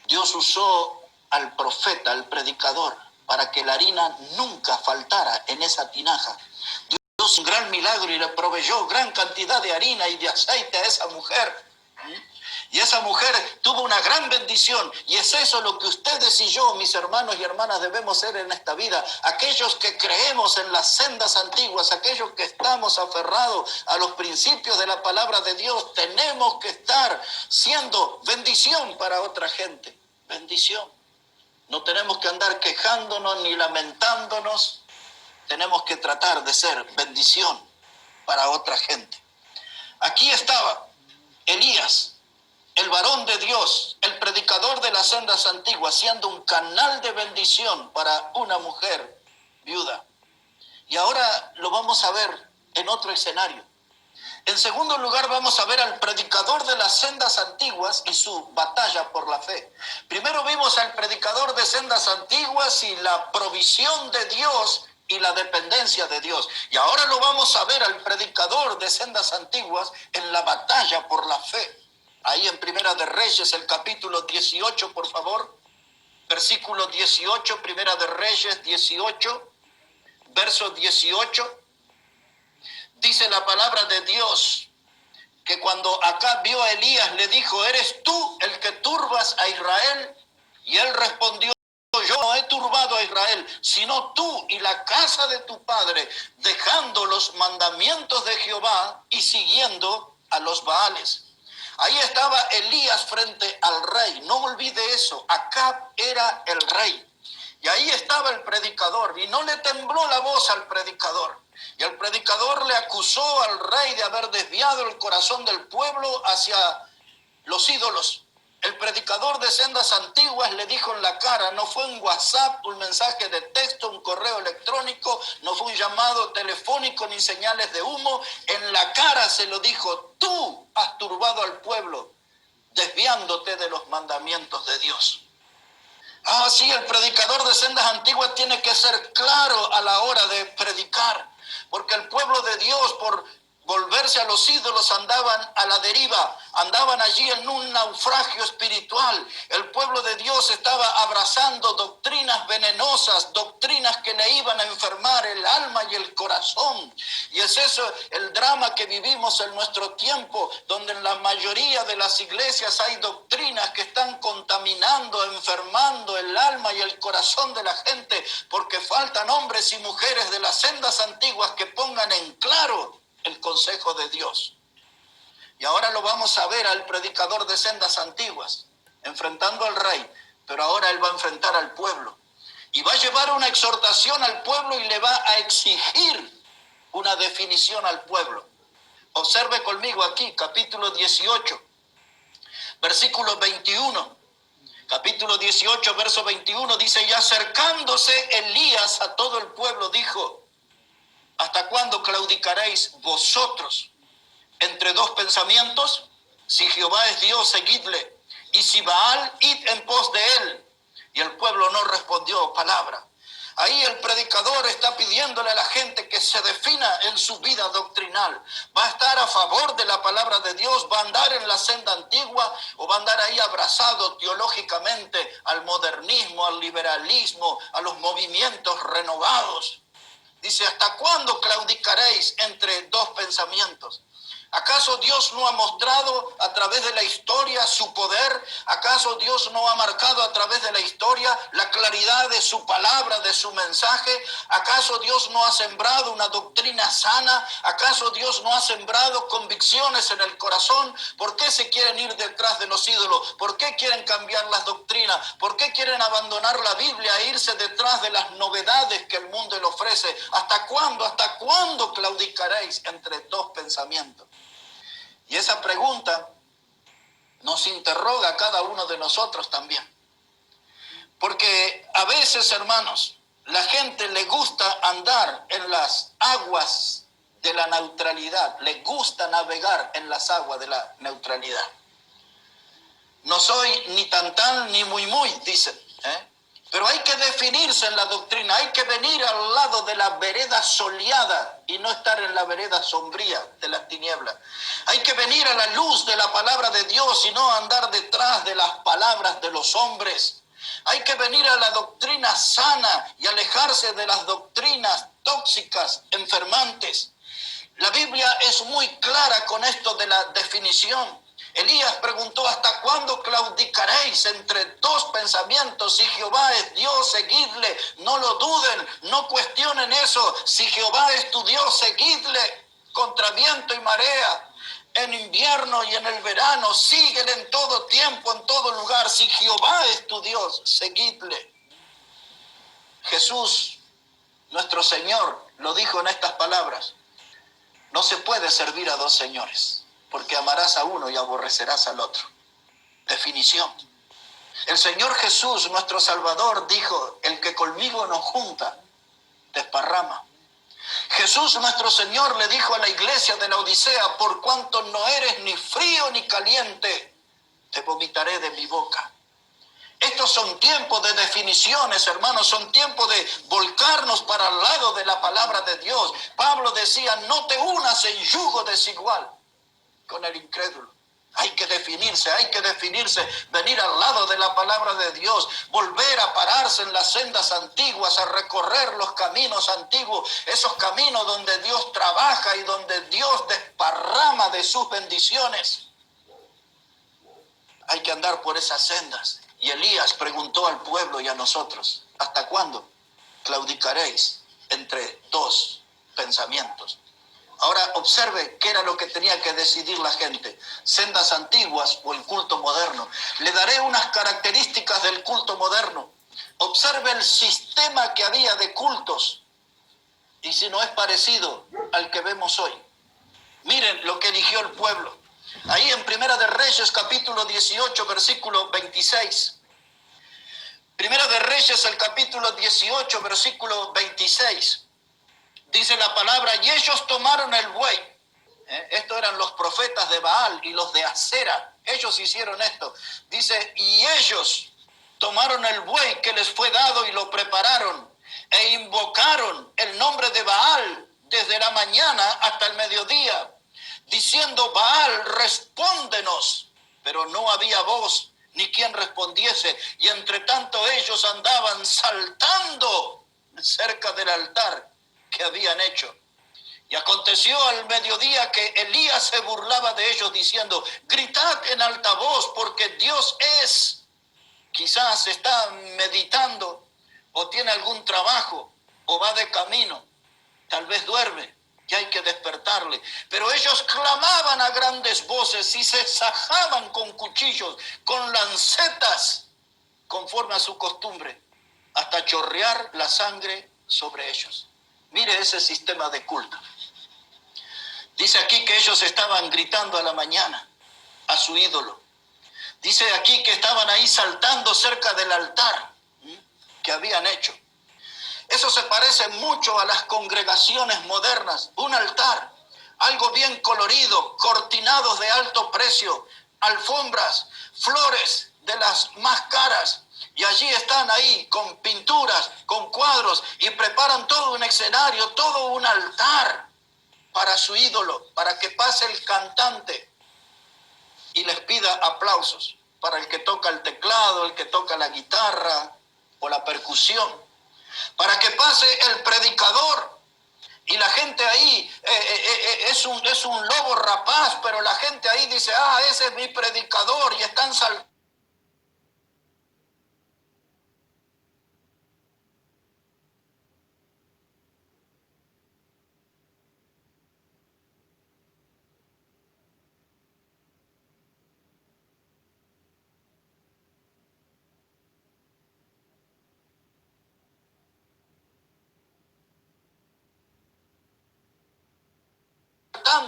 Dios usó al profeta, al predicador, para que la harina nunca faltara en esa tinaja. Dios un gran milagro y le proveyó gran cantidad de harina y de aceite a esa mujer. Y esa mujer tuvo una gran bendición. Y es eso lo que ustedes y yo, mis hermanos y hermanas, debemos ser en esta vida. Aquellos que creemos en las sendas antiguas, aquellos que estamos aferrados a los principios de la palabra de Dios, tenemos que estar siendo bendición para otra gente. Bendición. No tenemos que andar quejándonos ni lamentándonos. Tenemos que tratar de ser bendición para otra gente. Aquí estaba Elías, el varón de Dios, el predicador de las sendas antiguas, siendo un canal de bendición para una mujer viuda. Y ahora lo vamos a ver en otro escenario. En segundo lugar, vamos a ver al predicador de las sendas antiguas y su batalla por la fe. Primero vimos al predicador de sendas antiguas y la provisión de Dios y la dependencia de Dios. Y ahora lo vamos a ver al predicador de sendas antiguas en la batalla por la fe. Ahí en Primera de Reyes, el capítulo 18, por favor. Versículo 18, Primera de Reyes 18, verso 18. Dice la palabra de Dios que cuando Acab vio a Elías, le dijo: ¿eres tú el que turbas a Israel? Y él respondió: yo no he turbado a Israel, sino tú y la casa de tu padre, dejando los mandamientos de Jehová y siguiendo a los Baales. Ahí estaba Elías frente al rey. No olvide eso. Acab era el rey. Y ahí estaba el predicador. Y no le tembló la voz al predicador. Y el predicador le acusó al rey de haber desviado el corazón del pueblo hacia los ídolos. El predicador de sendas antiguas le dijo en la cara: no fue un WhatsApp, un mensaje de texto, un correo electrónico, no fue un llamado telefónico ni señales de humo. En la cara se lo dijo: tú has turbado al pueblo, desviándote de los mandamientos de Dios. Sí, el predicador de sendas antiguas tiene que ser claro a la hora de predicar, porque el pueblo de Dios, por volverse a los ídolos, andaban a la deriva, andaban allí en un naufragio espiritual. El pueblo de Dios estaba abrazando doctrinas venenosas, doctrinas que le iban a enfermar el alma y el corazón. Y es eso el drama que vivimos en nuestro tiempo, donde en la mayoría de las iglesias hay doctrinas que están contaminando, enfermando el alma y el corazón de la gente, porque faltan hombres y mujeres de las sendas antiguas que pongan en claro el consejo de Dios. Y ahora lo vamos a ver al predicador de sendas antiguas, enfrentando al rey, pero ahora él va a enfrentar al pueblo. Y va a llevar una exhortación al pueblo y le va a exigir una definición al pueblo. Observe conmigo aquí, capítulo 18, versículo 21. Capítulo 18, verso 21 dice: y acercándose Elías a todo el pueblo, dijo: ¿hasta cuándo claudicaréis vosotros entre dos pensamientos? Si Jehová es Dios, seguidle, y si Baal, id en pos de él. Y el pueblo no respondió palabra. Ahí el predicador está pidiéndole a la gente que se defina en su vida doctrinal. ¿Va a estar a favor de la palabra de Dios? ¿Va a andar en la senda antigua? ¿O va a andar ahí abrazado teológicamente al modernismo, al liberalismo, a los movimientos renovados? Dice: ¿hasta cuándo claudicaréis entre dos pensamientos? ¿Acaso Dios no ha mostrado a través de la historia su poder? ¿Acaso Dios no ha marcado a través de la historia la claridad de su palabra, de su mensaje? ¿Acaso Dios no ha sembrado una doctrina sana? ¿Acaso Dios no ha sembrado convicciones en el corazón? ¿Por qué se quieren ir detrás de los ídolos? ¿Por qué quieren cambiar las doctrinas? ¿Por qué quieren abandonar la Biblia e irse detrás de las novedades que el mundo le ofrece? ¿Hasta cuándo? ¿Hasta cuándo claudicaréis entre dos pensamientos? Y esa pregunta nos interroga a cada uno de nosotros también. Porque a veces, hermanos, la gente le gusta andar en las aguas de la neutralidad, le gusta navegar en las aguas de la neutralidad. No soy ni tan ni muy, dicen, Pero hay que definirse en la doctrina, hay que venir al lado de la vereda soleada y no estar en la vereda sombría de las tinieblas. Hay que venir a la luz de la palabra de Dios y no andar detrás de las palabras de los hombres. Hay que venir a la doctrina sana y alejarse de las doctrinas tóxicas, enfermantes. La Biblia es muy clara con esto de la definición. Elías preguntó: ¿hasta cuándo claudicaréis entre dos pensamientos? Si Jehová es Dios, seguidle. No lo duden, no cuestionen eso. Si Jehová es tu Dios, seguidle contra viento y marea. En invierno y en el verano, síguele en todo tiempo, en todo lugar. Si Jehová es tu Dios, seguidle. Jesús, nuestro Señor, lo dijo en estas palabras: no se puede servir a dos señores, porque amarás a uno y aborrecerás al otro. Definición. El Señor Jesús, nuestro Salvador, dijo: el que conmigo no junta, desparrama. Jesús, nuestro Señor, le dijo a la iglesia de la Odisea: por cuanto no eres ni frío ni caliente, te vomitaré de mi boca. Estos son tiempos de definiciones, hermanos, son tiempos de volcarnos para el lado de la palabra de Dios. Pablo decía: no te unas en yugo desigual con el incrédulo. Hay que definirse, venir al lado de la palabra de Dios, volver a pararse en las sendas antiguas, a recorrer los caminos antiguos, esos caminos donde Dios trabaja y donde Dios desparrama de sus bendiciones. Hay que andar por esas sendas. Y Elías preguntó al pueblo y a nosotros: ¿hasta cuándo claudicaréis entre dos pensamientos? Ahora observe qué era lo que tenía que decidir la gente: sendas antiguas o el culto moderno. Le daré unas características del culto moderno. Observe el sistema que había de cultos y si no es parecido al que vemos hoy. Miren lo que eligió el pueblo. Ahí en Primera de Reyes, capítulo 18, versículo 26. Primera de Reyes, el capítulo 18, versículo 26. Dice la palabra: y ellos tomaron el buey. Estos eran los profetas de Baal y los de Acera. Ellos hicieron esto. Dice: y ellos tomaron el buey que les fue dado y lo prepararon e invocaron el nombre de Baal desde la mañana hasta el mediodía, diciendo: Baal, respóndenos. Pero no había voz ni quien respondiese, y entre tanto ellos andaban saltando cerca del altar que habían hecho. Y aconteció al mediodía que Elías se burlaba de ellos diciendo: gritad en alta voz, porque Dios es. Quizás está meditando o tiene algún trabajo o va de camino, tal vez duerme y hay que despertarle. Pero ellos clamaban a grandes voces y se sajaban con cuchillos, con lancetas, conforme a su costumbre, hasta chorrear la sangre sobre ellos. Mire ese sistema de culto. Dice aquí que ellos estaban gritando a la mañana a su ídolo. Dice aquí que estaban ahí saltando cerca del altar que habían hecho. Eso se parece mucho a las congregaciones modernas. Un altar, algo bien colorido, cortinados de alto precio, alfombras, flores de las más caras. Y allí están ahí con pinturas, con cuadros y preparan todo un escenario, todo un altar para su ídolo, para que pase el cantante y les pida aplausos, para el que toca el teclado, el que toca la guitarra o la percusión, para que pase el predicador y la gente ahí es un lobo rapaz, pero la gente ahí dice: ah, ese es mi predicador, y están saltando.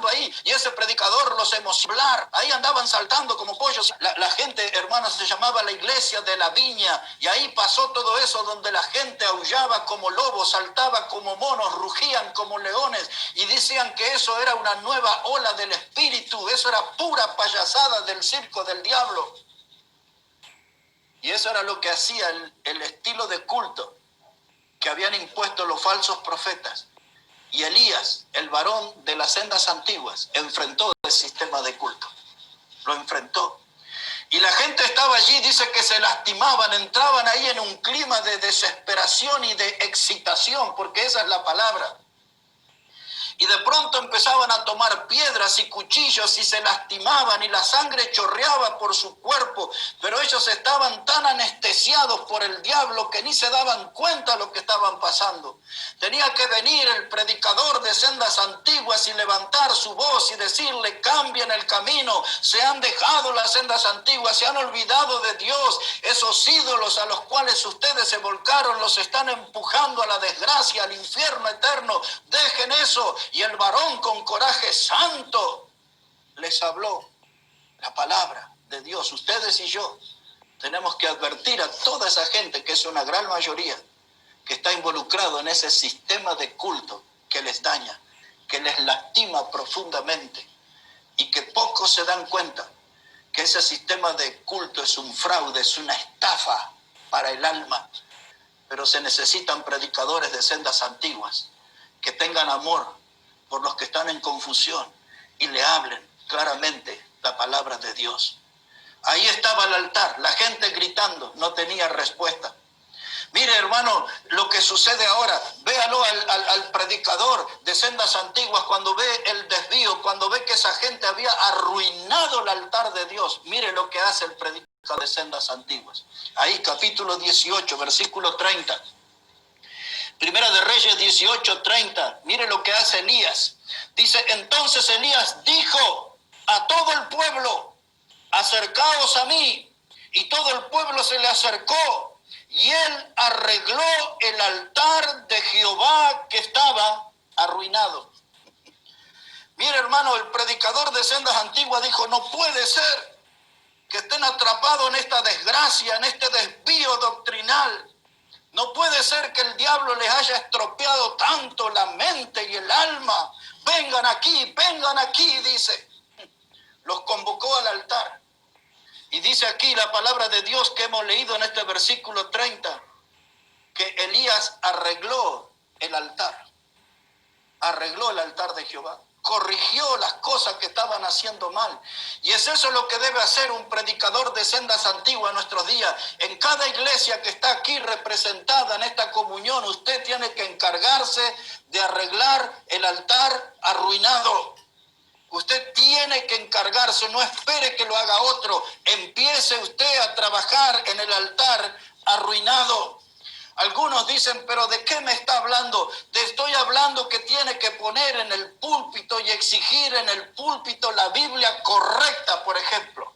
Ahí, y ese predicador los emociona. Ahí andaban saltando como pollos. La gente, hermanos, se llamaba la iglesia de la viña, y ahí pasó todo eso, donde la gente aullaba como lobos, saltaba como monos, rugían como leones, y decían que eso era una nueva ola del espíritu. Eso era pura payasada del circo del diablo. Y eso era lo que hacía el estilo de culto que habían impuesto los falsos profetas. Y Elías, el varón de las sendas antiguas, enfrentó el sistema de culto. Lo enfrentó. Y la gente estaba allí, dice que se lastimaban, entraban ahí en un clima de desesperación y de excitación, porque esa es la palabra. Y de pronto empezaban a tomar piedras y cuchillos y se lastimaban y la sangre chorreaba por su cuerpo, pero ellos estaban tan anestesiados por el diablo que ni se daban cuenta de lo que estaban pasando. Tenía que venir el predicador de sendas antiguas y levantar su voz y decirle: cambien el camino, se han dejado las sendas antiguas, se han olvidado de Dios, esos ídolos a los cuales ustedes se volcaron los están empujando a la desgracia, al infierno eterno, dejen eso. Y el varón con coraje santo les habló la palabra de Dios. Ustedes y yo tenemos que advertir a toda esa gente, que es una gran mayoría, que está involucrado en ese sistema de culto que les daña, que les lastima profundamente, y que pocos se dan cuenta que ese sistema de culto es un fraude, es una estafa para el alma. Pero se necesitan predicadores de sendas antiguas que tengan amor por los que están en confusión y le hablen claramente la palabra de Dios. Ahí estaba el altar, la gente gritando, no tenía respuesta. Mire, hermano, lo que sucede ahora, véalo al predicador de sendas antiguas cuando ve el desvío, cuando ve que esa gente había arruinado el altar de Dios. Mire lo que hace el predicador de sendas antiguas. Ahí, capítulo 18, versículo 30. Primera de Reyes 18:30, mire lo que hace Elías. Dice: entonces Elías dijo a todo el pueblo: acercaos a mí. Y todo el pueblo se le acercó, y él arregló el altar de Jehová que estaba arruinado. Mire, hermano, el predicador de sendas antiguas dijo: no puede ser que estén atrapados en esta desgracia, en este desvío doctrinal. No puede ser que el diablo les haya estropeado tanto la mente y el alma. Vengan aquí, dice. Los convocó al altar. Y dice aquí la palabra de Dios que hemos leído en este versículo 30, que Elías arregló el altar. Arregló el altar de Jehová. Corrigió las cosas que estaban haciendo mal. Y es eso lo que debe hacer un predicador de sendas antiguas en nuestros días. En cada iglesia que está aquí representada en esta comunión, usted tiene que encargarse de arreglar el altar arruinado. Usted tiene que encargarse, no espere que lo haga otro. Empiece usted a trabajar en el altar arruinado. Algunos dicen: pero ¿de qué me está hablando? Te estoy hablando que tiene que poner en el púlpito y exigir en el púlpito la Biblia correcta, por ejemplo.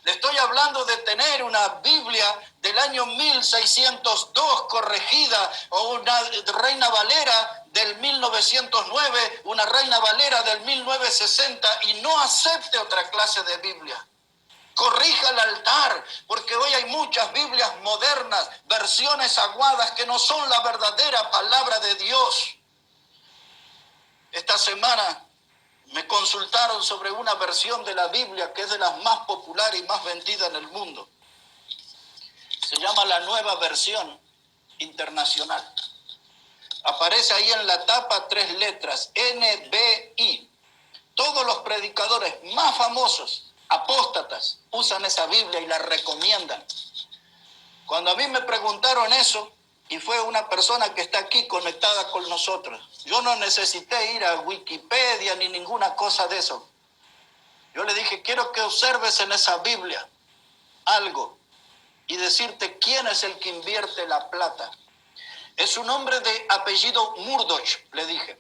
Le estoy hablando de tener una Biblia del año 1602 corregida, o una Reina Valera del 1909, una Reina Valera del 1960, y no acepte otra clase de Biblia. Corrija el altar, porque hoy hay muchas Biblias modernas, versiones aguadas que no son la verdadera palabra de Dios. Esta semana me consultaron sobre una versión de la Biblia que es de las más populares y más vendidas en el mundo. Se llama la Nueva Versión Internacional. Aparece ahí en la tapa 3 letras, NBI. Todos los predicadores más famosos, apóstatas, usan esa Biblia y la recomiendan. Cuando a mí me preguntaron eso, y fue una persona que está aquí conectada con nosotros, yo no necesité ir a Wikipedia ni ninguna cosa de eso. Yo le dije: quiero que observes en esa Biblia algo y decirte quién es el que invierte la plata. Es un hombre de apellido Murdoch, le dije.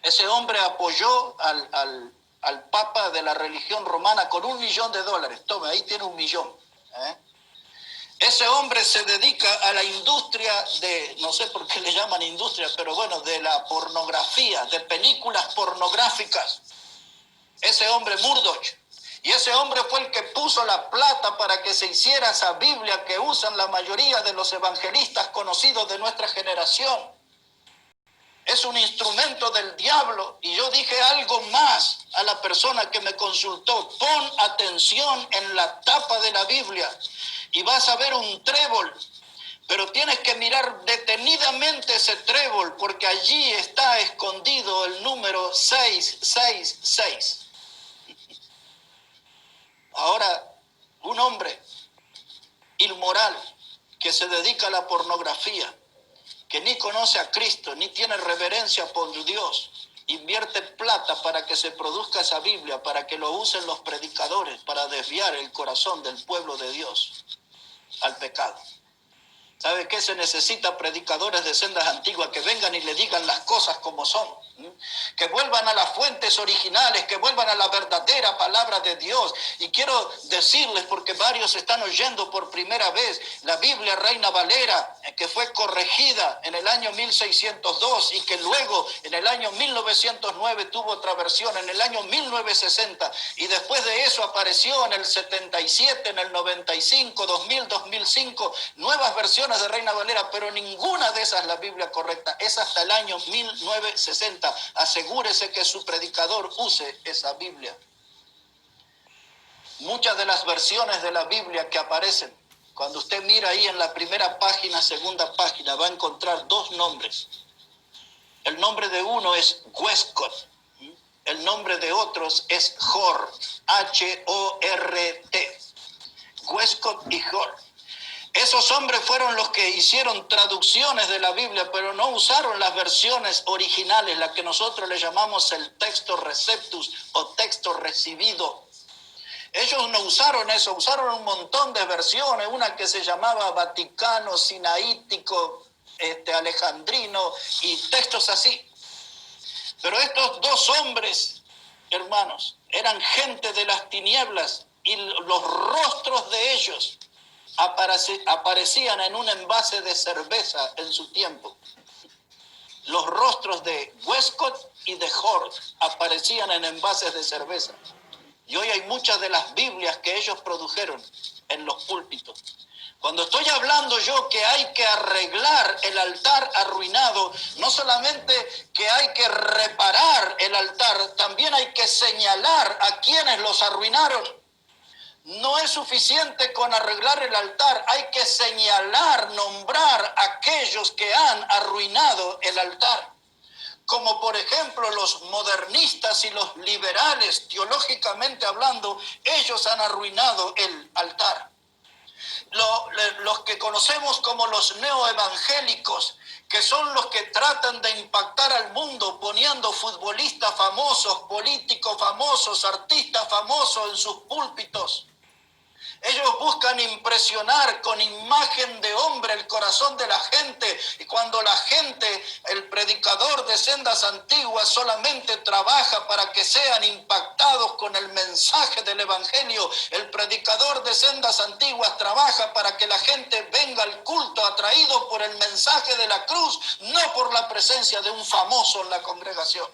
Ese hombre apoyó al Papa de la religión romana con $1 millón. Tome, ahí tiene $1 millón. Ese hombre se dedica a la industria de, no sé por qué le llaman industria, pero bueno, de la pornografía, de películas pornográficas. Ese hombre Murdoch. Y ese hombre fue el que puso la plata para que se hiciera esa Biblia que usan la mayoría de los evangelistas conocidos de nuestra generación. es un instrumento del diablo. Y yo dije algo más a la persona que me consultó: pon atención en la tapa de la Biblia y vas a ver un trébol, pero tienes que mirar detenidamente ese trébol, porque allí está escondido el número 666. Ahora, un hombre inmoral que se dedica a la pornografía, que ni conoce a Cristo, ni tiene reverencia por Dios, invierte plata para que se produzca esa Biblia, para que lo usen los predicadores, para desviar el corazón del pueblo de Dios al pecado. ¿Sabe qué? Se necesita predicadores de sendas antiguas que vengan y le digan las cosas como son, que vuelvan a las fuentes originales, que vuelvan a la verdadera palabra de Dios. Y quiero decirles, porque varios están oyendo por primera vez, la Biblia Reina Valera, que fue corregida en el año 1602 y que luego en el año 1909 tuvo otra versión, en el año 1960, y después de eso apareció en el 77, en el 95, 2000, 2005, nuevas versiones de Reina Valera, pero ninguna de esas es la Biblia correcta. Es hasta el año 1960. Asegúrese que su predicador use esa Biblia. Muchas de las versiones de la Biblia que aparecen, cuando usted mira ahí en la primera página, segunda página, va a encontrar dos nombres. El nombre de uno es Westcott, el nombre de otros es Hort, H-O-R-T. Westcott y Hort. Esos hombres fueron los que hicieron traducciones de la Biblia, pero no usaron las versiones originales, la que nosotros le llamamos el texto receptus o texto recibido. Ellos no usaron eso, usaron un montón de versiones, una que se llamaba Vaticano, Sinaítico, Alejandrino y textos así. Pero estos dos hombres, hermanos, eran gente de las tinieblas y los rostros de ellos aparecían en un envase de cerveza en su tiempo. Los rostros de Westcott y de Hort aparecían en envases de cerveza. Y hoy hay muchas de las Biblias que ellos produjeron en los púlpitos. Cuando estoy hablando yo que hay que arreglar el altar arruinado, no solamente que hay que reparar el altar, también hay que señalar a quienes los arruinaron. No es suficiente con arreglar el altar, hay que señalar, nombrar a aquellos que han arruinado el altar. Como por ejemplo los modernistas y los liberales, teológicamente hablando, ellos han arruinado el altar. Los que conocemos como los neoevangélicos, que son los que tratan de impactar al mundo poniendo futbolistas famosos, políticos famosos, artistas famosos en sus púlpitos. Ellos buscan impresionar con imagen de hombre el corazón de la gente, y cuando la gente, el predicador de sendas antiguas, solamente trabaja para que sean impactados con el mensaje del evangelio, el predicador de sendas antiguas trabaja para que la gente venga al culto atraído por el mensaje de la cruz, no por la presencia de un famoso en la congregación.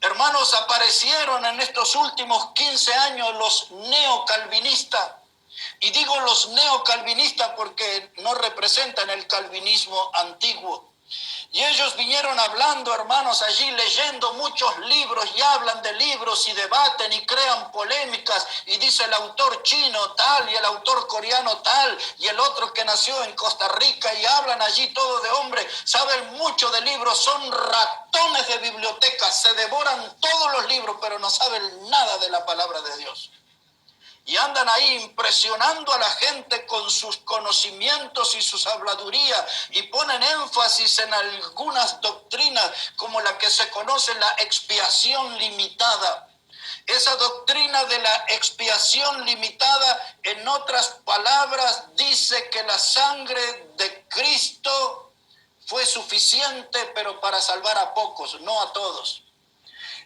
Hermanos, aparecieron en estos últimos 15 años los neocalvinistas. Y digo los neocalvinistas porque no representan el calvinismo antiguo. Y ellos vinieron hablando, hermanos, allí leyendo muchos libros y hablan de libros y debaten y crean polémicas. Y dice el autor chino tal y el autor coreano tal y el otro que nació en Costa Rica, y hablan allí todo de hombre. Saben mucho de libros, son ratones de biblioteca, se devoran todos los libros, pero no saben nada de la palabra de Dios. Y andan ahí impresionando a la gente con sus conocimientos y sus habladurías, y ponen énfasis en algunas doctrinas como la que se conoce, la expiación limitada. Esa doctrina de la expiación limitada, en otras palabras, dice que la sangre de Cristo fue suficiente, pero para salvar a pocos, no a todos.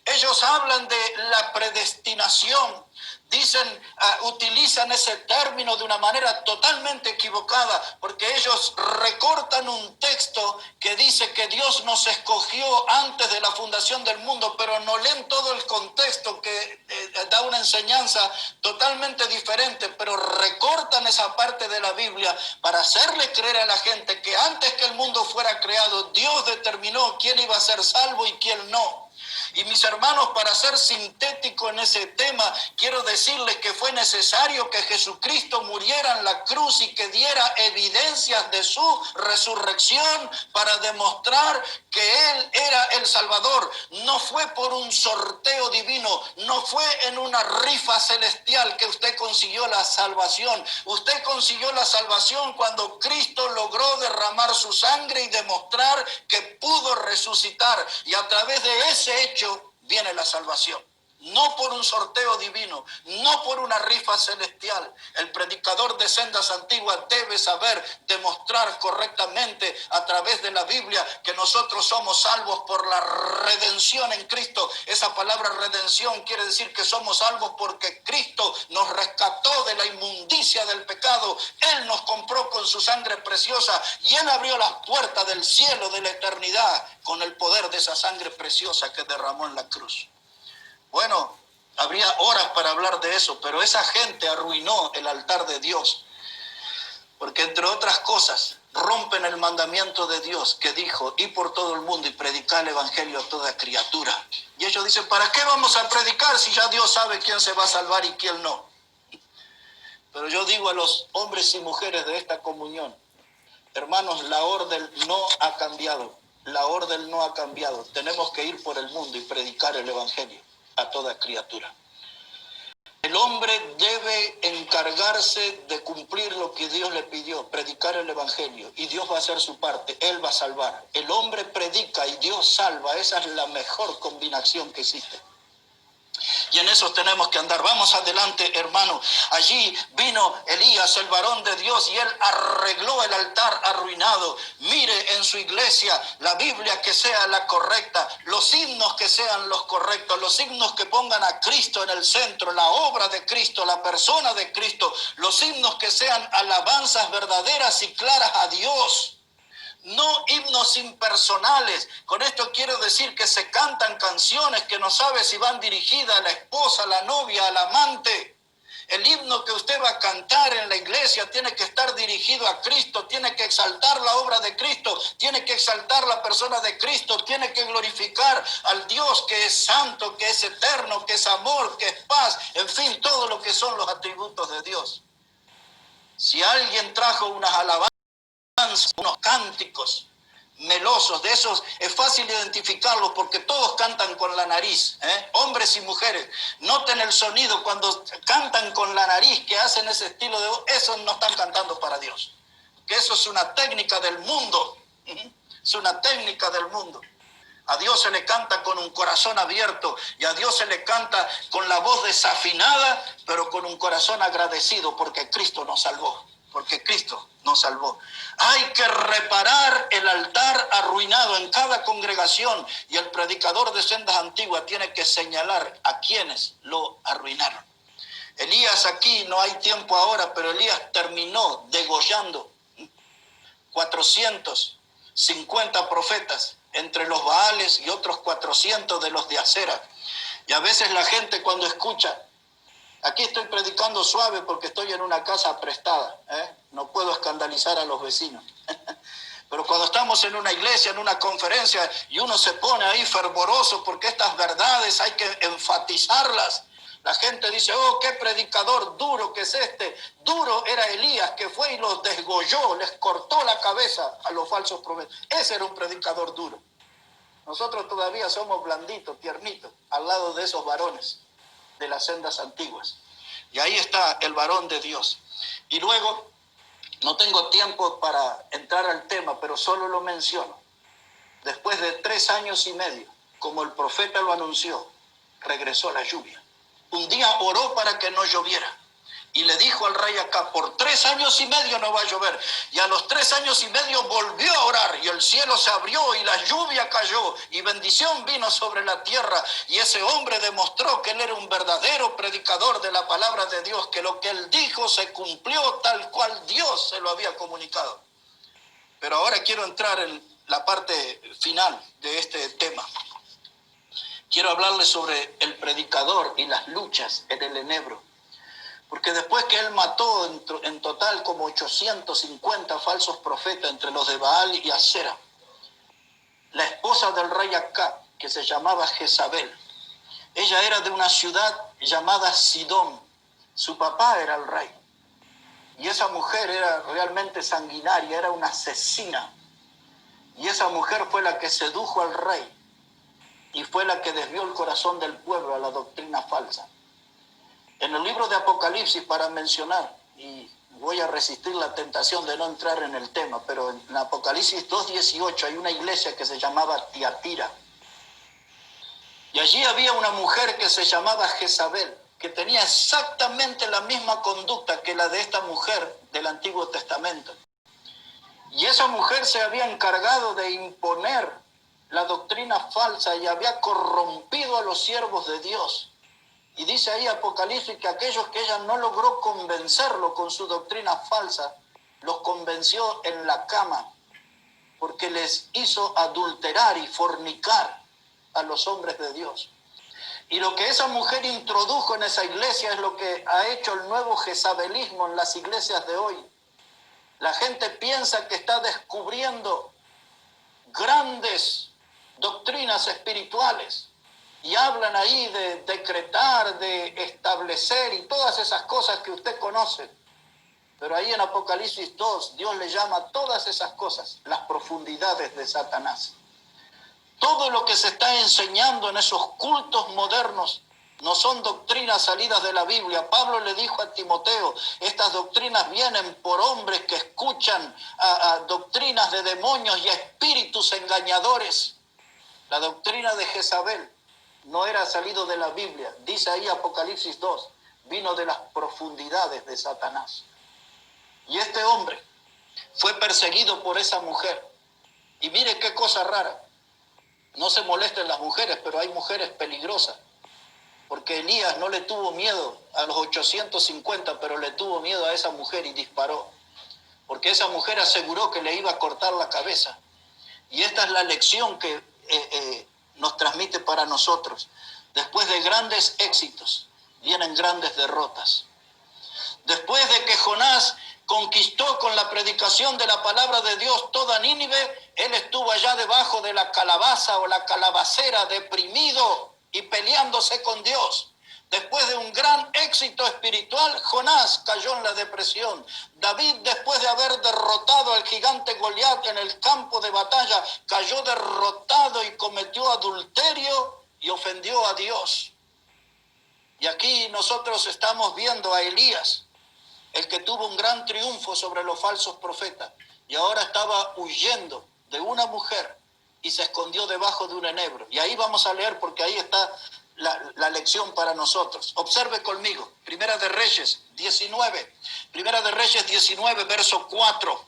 Ellos hablan de la predestinación, dicen, utilizan ese término de una manera totalmente equivocada, porque ellos recortan un texto que dice que Dios nos escogió antes de la fundación del mundo, pero no leen todo el contexto que da una enseñanza totalmente diferente, pero recortan esa parte de la Biblia para hacerle creer a la gente que antes que el mundo fuera creado, Dios determinó quién iba a ser salvo y quién no. Y mis hermanos, para ser sintético en ese tema, quiero decirles que fue necesario que Jesucristo muriera en la cruz y que diera evidencias de su resurrección para demostrar que Él era el Salvador. No fue por un sorteo divino, no fue en una rifa celestial que usted consiguió la salvación. Usted consiguió la salvación cuando Cristo logró derramar su sangre y demostrar que pudo resucitar. Y a través de ese hecho viene la salvación. No por un sorteo divino, no por una rifa celestial. El predicador de sendas antiguas debe saber demostrar correctamente a través de la Biblia que nosotros somos salvos por la redención en Cristo. Esa palabra redención quiere decir que somos salvos porque Cristo nos rescató de la inmundicia del pecado. Él nos compró con su sangre preciosa y Él abrió las puertas del cielo, de la eternidad, con el poder de esa sangre preciosa que derramó en la cruz. Bueno, habría horas para hablar de eso, pero esa gente arruinó el altar de Dios, porque entre otras cosas rompen el mandamiento de Dios que dijo, ir por todo el mundo y predicar el evangelio a toda criatura. Y ellos dicen, ¿para qué vamos a predicar si ya Dios sabe quién se va a salvar y quién no? Pero yo digo a los hombres y mujeres de esta comunión, hermanos, la orden no ha cambiado, la orden no ha cambiado. Tenemos que ir por el mundo y predicar el evangelio a toda criatura. El hombre debe encargarse de cumplir lo que Dios le pidió, predicar el evangelio, y Dios va a hacer su parte, Él va a salvar. El hombre predica y Dios salva, esa es la mejor combinación que existe. Y en eso tenemos que andar. Vamos adelante, hermano. Allí vino Elías, el varón de Dios, y él arregló el altar arruinado. Mire en su iglesia la Biblia que sea la correcta, los himnos que sean los correctos, los himnos que pongan a Cristo en el centro, la obra de Cristo, la persona de Cristo, los himnos que sean alabanzas verdaderas y claras a Dios. No himnos impersonales. Con esto quiero decir que se cantan canciones que no sabe si van dirigidas a la esposa, a la novia, al amante. El himno que usted va a cantar en la iglesia tiene que estar dirigido a Cristo, tiene que exaltar la obra de Cristo, tiene que exaltar la persona de Cristo, tiene que glorificar al Dios que es santo, que es eterno, que es amor, que es paz, en fin, todo lo que son los atributos de Dios. Si alguien trajo unas alabanzas, unos cánticos melosos, de esos es fácil identificarlos porque todos cantan con la nariz, hombres y mujeres. Noten el sonido cuando cantan con la nariz, que hacen ese estilo de voz, esos no están cantando para Dios, que eso es una técnica del mundo, es una técnica del mundo. A Dios se le canta con un corazón abierto y a Dios se le canta con la voz desafinada, pero con un corazón agradecido porque Cristo nos salvó. Porque Cristo nos salvó. Hay que reparar el altar arruinado en cada congregación y el predicador de sendas antiguas tiene que señalar a quienes lo arruinaron. Elías aquí, no hay tiempo ahora, pero Elías terminó degollando 450 profetas entre los Baales y otros 400 de los de Acera. Y a veces la gente cuando escucha, aquí estoy predicando suave porque estoy en una casa prestada, no puedo escandalizar a los vecinos. Pero cuando estamos en una iglesia, en una conferencia, y uno se pone ahí fervoroso porque estas verdades hay que enfatizarlas, la gente dice, oh, qué predicador duro que es este. Duro era Elías, que fue y los desgolló, les cortó la cabeza a los falsos profetas. Ese era un predicador duro. Nosotros todavía somos blanditos, tiernitos, al lado de esos varones de las sendas antiguas. Y ahí está el varón de Dios. Y luego, no tengo tiempo para entrar al tema, pero solo lo menciono. Después de 3 años y medio, como el profeta lo anunció, regresó la lluvia. Un día oró para que no lloviera. Y le dijo al rey Acab, por 3 años y medio no va a llover. Y a los 3 años y medio volvió a orar, y el cielo se abrió, y la lluvia cayó, y bendición vino sobre la tierra. Y ese hombre demostró que él era un verdadero predicador de la palabra de Dios, que lo que él dijo se cumplió tal cual Dios se lo había comunicado. Pero ahora quiero entrar en la parte final de este tema. Quiero hablarles sobre el predicador y las luchas en el enebro. Porque después que él mató en total como 850 falsos profetas entre los de Baal y Asera, la esposa del rey Acab, que se llamaba Jezabel, ella era de una ciudad llamada Sidón. Su papá era el rey. Y esa mujer era realmente sanguinaria, era una asesina. Y esa mujer fue la que sedujo al rey y fue la que desvió el corazón del pueblo a la doctrina falsa. En el libro de Apocalipsis, para mencionar, y voy a resistir la tentación de no entrar en el tema, pero en Apocalipsis 2:18 hay una iglesia que se llamaba Tiatira. Y allí había una mujer que se llamaba Jezabel, que tenía exactamente la misma conducta que la de esta mujer del Antiguo Testamento. Y esa mujer se había encargado de imponer la doctrina falsa y había corrompido a los siervos de Dios. Y dice ahí Apocalipsis que aquellos que ella no logró convencerlo con su doctrina falsa, los convenció en la cama, porque les hizo adulterar y fornicar a los hombres de Dios. Y lo que esa mujer introdujo en esa iglesia es lo que ha hecho el nuevo jezabelismo en las iglesias de hoy. La gente piensa que está descubriendo grandes doctrinas espirituales y hablan ahí de decretar, de establecer y todas esas cosas que usted conoce. Pero ahí en Apocalipsis 2, Dios le llama a todas esas cosas las profundidades de Satanás. Todo lo que se está enseñando en esos cultos modernos no son doctrinas salidas de la Biblia. Pablo le dijo a Timoteo, estas doctrinas vienen por hombres que escuchan a doctrinas de demonios y a espíritus engañadores. La doctrina de Jezabel no era salido de la Biblia. Dice ahí Apocalipsis 2, vino de las profundidades de Satanás. Y este hombre fue perseguido por esa mujer. Y mire qué cosa rara. No se molesten las mujeres, pero hay mujeres peligrosas. Porque Elías no le tuvo miedo a los 850, pero le tuvo miedo a esa mujer y disparó. Porque esa mujer aseguró que le iba a cortar la cabeza. Y esta es la lección que nos transmite para nosotros. Después de grandes éxitos, vienen grandes derrotas. Después de que Jonás conquistó con la predicación de la palabra de Dios toda Nínive, él estuvo allá debajo de la calabaza o la calabacera, deprimido y peleándose con Dios. Después de un gran éxito espiritual, Jonás cayó en la depresión. David, después de haber derrotado al gigante Goliat en el campo de batalla, cayó derrotado y cometió adulterio y ofendió a Dios. Y aquí nosotros estamos viendo a Elías, el que tuvo un gran triunfo sobre los falsos profetas, y ahora estaba huyendo de una mujer y se escondió debajo de un enebro. Y ahí vamos a leer porque ahí está la lección para nosotros. Observe conmigo, Primera de Reyes 19, Primera de Reyes 19, verso 4.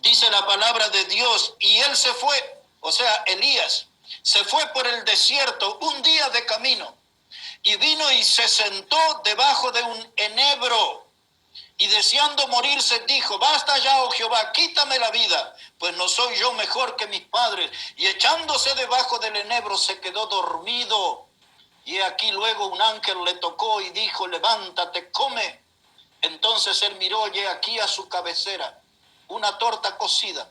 Dice la palabra de Dios, y él se fue, o sea, Elías, se fue por el desierto un día de camino, y vino y se sentó debajo de un enebro, y deseando morirse dijo, basta ya, oh Jehová, quítame la vida, pues no soy yo mejor que mis padres. Y echándose debajo del enebro se quedó dormido. Y aquí luego un ángel le tocó y dijo, levántate, come. Entonces él miró y aquí a su cabecera una torta cocida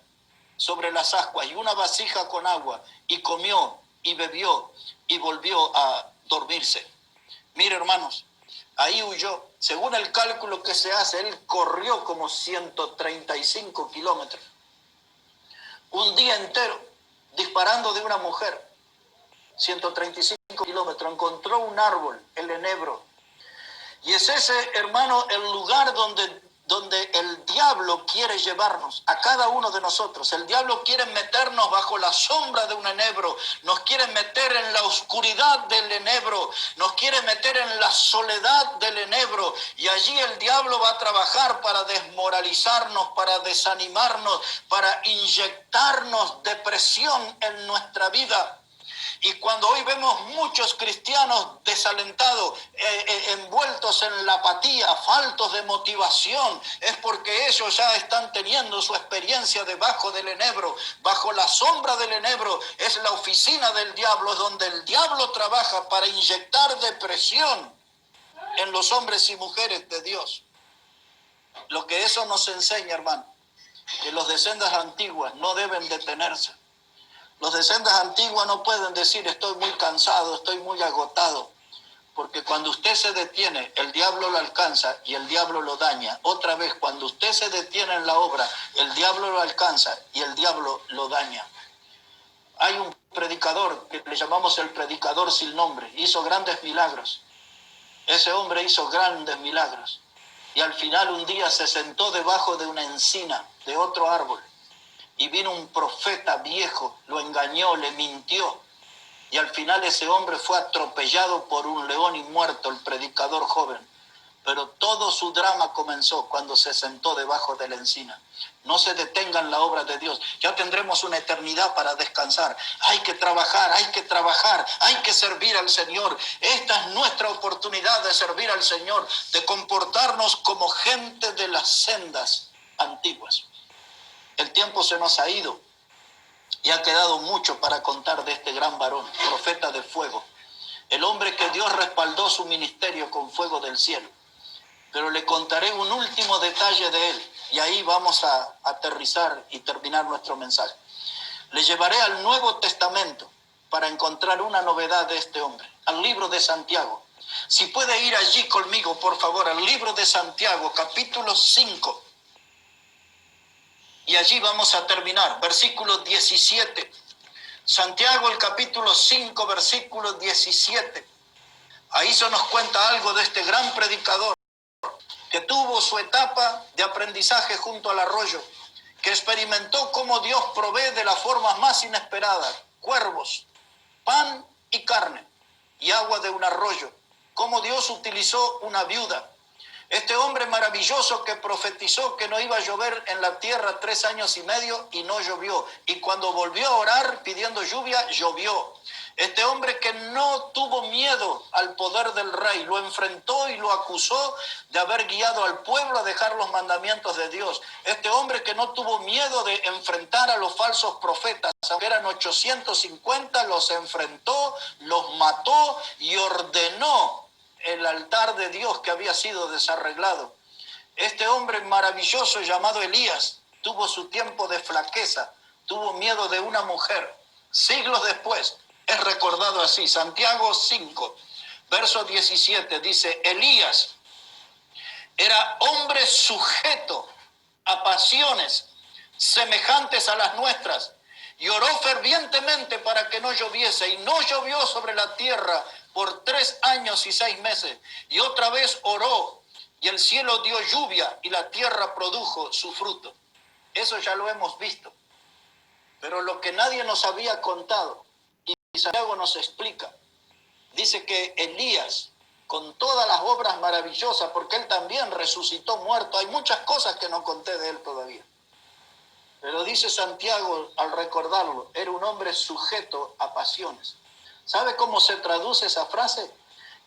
sobre las ascuas y una vasija con agua, y comió y bebió y volvió a dormirse. Mire, hermanos, ahí huyó. Según el cálculo que se hace, él corrió como 135 kilómetros. Un día entero, disparando de una mujer. 135 kilómetros. Encontró un árbol, el enebro. Y es ese, hermano, el lugar donde donde el diablo quiere llevarnos, a cada uno de nosotros. El diablo quiere meternos bajo la sombra de un enebro, nos quiere meter en la oscuridad del enebro, nos quiere meter en la soledad del enebro, y allí el diablo va a trabajar para desmoralizarnos, para desanimarnos, para inyectarnos depresión en nuestra vida. Y cuando hoy vemos muchos cristianos desalentados, envueltos en la apatía, faltos de motivación, es porque ellos ya están teniendo su experiencia debajo del enebro. Bajo la sombra del enebro es la oficina del diablo, donde el diablo trabaja para inyectar depresión en los hombres y mujeres de Dios. Lo que eso nos enseña, hermano, que los de sendas antiguas no deben detenerse. Los de sendas antiguas no pueden decir estoy muy cansado, estoy muy agotado, porque cuando usted se detiene, el diablo lo alcanza y el diablo lo daña. Otra vez, cuando usted se detiene en la obra, el diablo lo alcanza y el diablo lo daña. Hay un predicador que le llamamos el predicador sin nombre, hizo grandes milagros. Ese hombre hizo grandes milagros y al final un día se sentó debajo de una encina de otro árbol. Y vino un profeta viejo, lo engañó, le mintió. Y al final ese hombre fue atropellado por un león y muerto, el predicador joven. Pero todo su drama comenzó cuando se sentó debajo de la encina. No se detenga en la obra de Dios. Ya tendremos una eternidad para descansar. Hay que trabajar, hay que servir al Señor. Esta es nuestra oportunidad de servir al Señor, de comportarnos como gente de las sendas antiguas. El tiempo se nos ha ido y ha quedado mucho para contar de este gran varón, profeta de fuego, el hombre que Dios respaldó su ministerio con fuego del cielo. Pero le contaré un último detalle de él y ahí vamos a aterrizar y terminar nuestro mensaje. Le llevaré al Nuevo Testamento para encontrar una novedad de este hombre, al libro de Santiago. Si puede ir allí conmigo, por favor, al libro de Santiago, capítulo 5. Y allí vamos a terminar, versículo 17. Santiago, el capítulo 5, versículo 17. Ahí se nos cuenta algo de este gran predicador que tuvo su etapa de aprendizaje junto al arroyo, que experimentó cómo Dios provee de las formas más inesperadas, cuervos, pan y carne, y agua de un arroyo, cómo Dios utilizó una viuda. Este hombre maravilloso que profetizó que no iba a llover en la tierra 3 años y medio y no llovió. Y cuando volvió a orar pidiendo lluvia, llovió. Este hombre que no tuvo miedo al poder del rey, lo enfrentó y lo acusó de haber guiado al pueblo a dejar los mandamientos de Dios. Este hombre que no tuvo miedo de enfrentar a los falsos profetas, aunque eran 850, los enfrentó, los mató y ordenó el altar de Dios que había sido desarreglado. Este hombre maravilloso llamado Elías tuvo su tiempo de flaqueza, tuvo miedo de una mujer. Siglos después es recordado así. Santiago 5, verso 17 dice: Elías era hombre sujeto a pasiones semejantes a las nuestras, y oró fervientemente para que no lloviese, y no llovió sobre la tierra por 3 años y 6 meses. Y otra vez oró, y el cielo dio lluvia, y la tierra produjo su fruto. Eso ya lo hemos visto. Pero lo que nadie nos había contado, y Santiago nos explica, dice que Elías, con todas las obras maravillosas, porque él también resucitó muerto, hay muchas cosas que no conté de él todavía. Pero dice Santiago al recordarlo, era un hombre sujeto a pasiones. ¿Sabe cómo se traduce esa frase?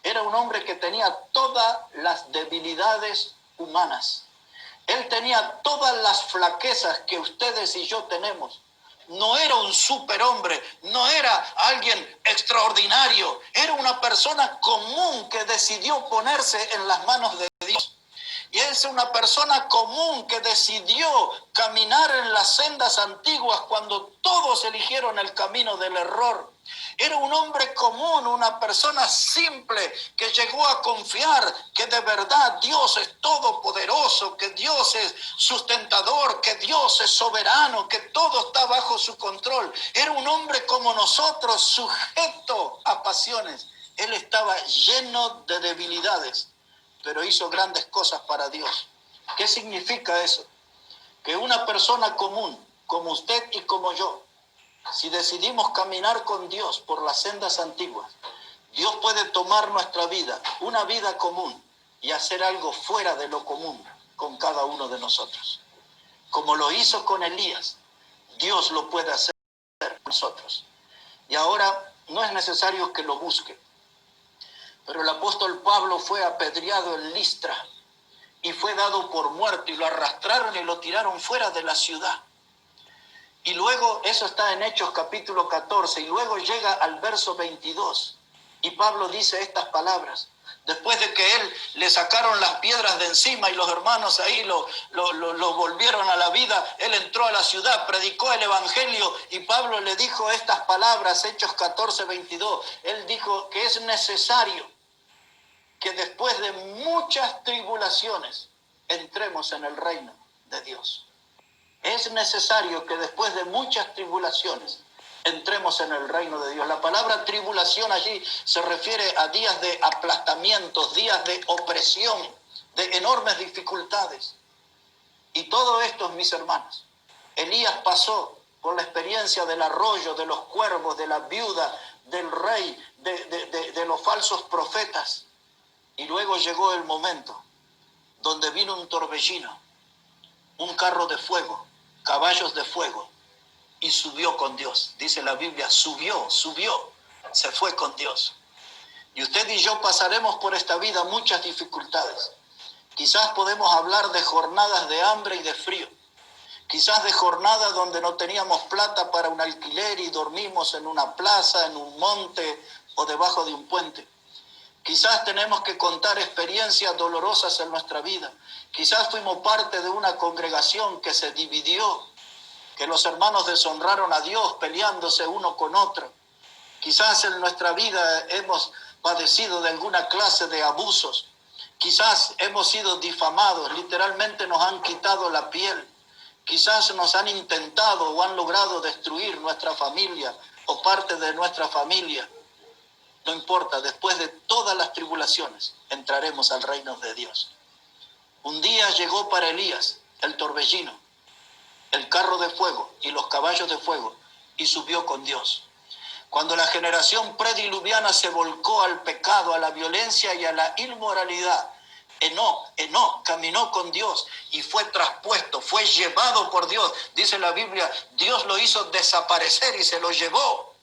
Era un hombre que tenía todas las debilidades humanas. Él tenía todas las flaquezas que ustedes y yo tenemos. No era un superhombre, no era alguien extraordinario. Era una persona común que decidió ponerse en las manos de Dios. Y es una persona común que decidió caminar en las sendas antiguas cuando todos eligieron el camino del error. Era un hombre común, una persona simple que llegó a confiar que de verdad Dios es todopoderoso, que Dios es sustentador, que Dios es soberano, que todo está bajo su control. Era un hombre como nosotros, sujeto a pasiones. Él estaba lleno de debilidades, pero hizo grandes cosas para Dios. ¿Qué significa eso? Que una persona común, como usted y como yo, si decidimos caminar con Dios por las sendas antiguas, Dios puede tomar nuestra vida, una vida común, y hacer algo fuera de lo común con cada uno de nosotros. Como lo hizo con Elías, Dios lo puede hacer con nosotros. Y ahora no es necesario que lo busque, pero el apóstol Pablo fue apedreado en Listra y fue dado por muerto, y lo arrastraron y lo tiraron fuera de la ciudad. Y luego, eso está en Hechos capítulo 14, y luego llega al verso 22, y Pablo dice estas palabras. Después de que él le sacaron las piedras de encima y los hermanos ahí lo volvieron a la vida, él entró a la ciudad, predicó el evangelio, y Pablo le dijo estas palabras, Hechos 14, 22. Él dijo que es necesario que después de muchas tribulaciones entremos en el reino de Dios. Es necesario que después de muchas tribulaciones entremos en el reino de Dios. La palabra tribulación allí se refiere a días de aplastamientos, días de opresión, de enormes dificultades. Y todo esto, mis hermanos, Elías pasó por la experiencia del arroyo, de los cuervos, de la viuda, del rey, de los falsos profetas. Y luego llegó el momento donde vino un torbellino, un carro de fuego, caballos de fuego, y subió con Dios. Dice la Biblia, subió, se fue con Dios. Y usted y yo pasaremos por esta vida muchas dificultades. Quizás podemos hablar de jornadas de hambre y de frío. Quizás de jornadas donde no teníamos plata para un alquiler y dormimos en una plaza, en un monte o debajo de un puente. Quizás tenemos que contar experiencias dolorosas en nuestra vida. Quizás fuimos parte de una congregación que se dividió, que los hermanos deshonraron a Dios peleándose uno con otro. Quizás en nuestra vida hemos padecido de alguna clase de abusos. Quizás hemos sido difamados, literalmente nos han quitado la piel. Quizás nos han intentado o han logrado destruir nuestra familia o parte de nuestra familia. No importa, después de todas las tribulaciones, entraremos al reino de Dios. Un día llegó para Elías el torbellino, el carro de fuego y los caballos de fuego, y subió con Dios. Cuando la generación prediluviana se volcó al pecado, a la violencia y a la inmoralidad, Enoc caminó con Dios y fue traspuesto, fue llevado por Dios. Dice la Biblia, Dios lo hizo desaparecer y se lo llevó.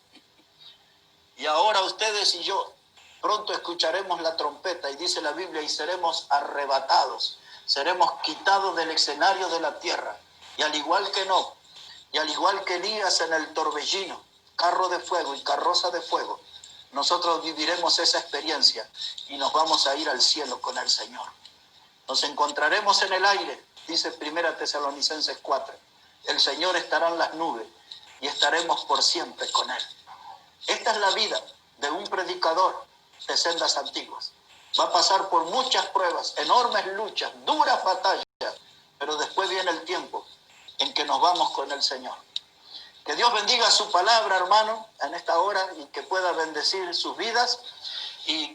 Y ahora ustedes y yo pronto escucharemos la trompeta, y dice la Biblia, y seremos arrebatados, seremos quitados del escenario de la tierra. Y al igual que Enoc, y al igual que Elías en el torbellino, carro de fuego y carroza de fuego, nosotros viviremos esa experiencia y nos vamos a ir al cielo con el Señor. Nos encontraremos en el aire, dice 1 Tesalonicenses 4. El Señor estará en las nubes y estaremos por siempre con Él. Esta es la vida de un predicador de sendas antiguas. Va a pasar por muchas pruebas, enormes luchas, duras batallas, pero después viene el tiempo en que nos vamos con el Señor. Que Dios bendiga su palabra, hermano, en esta hora, y que pueda bendecir sus vidas. Y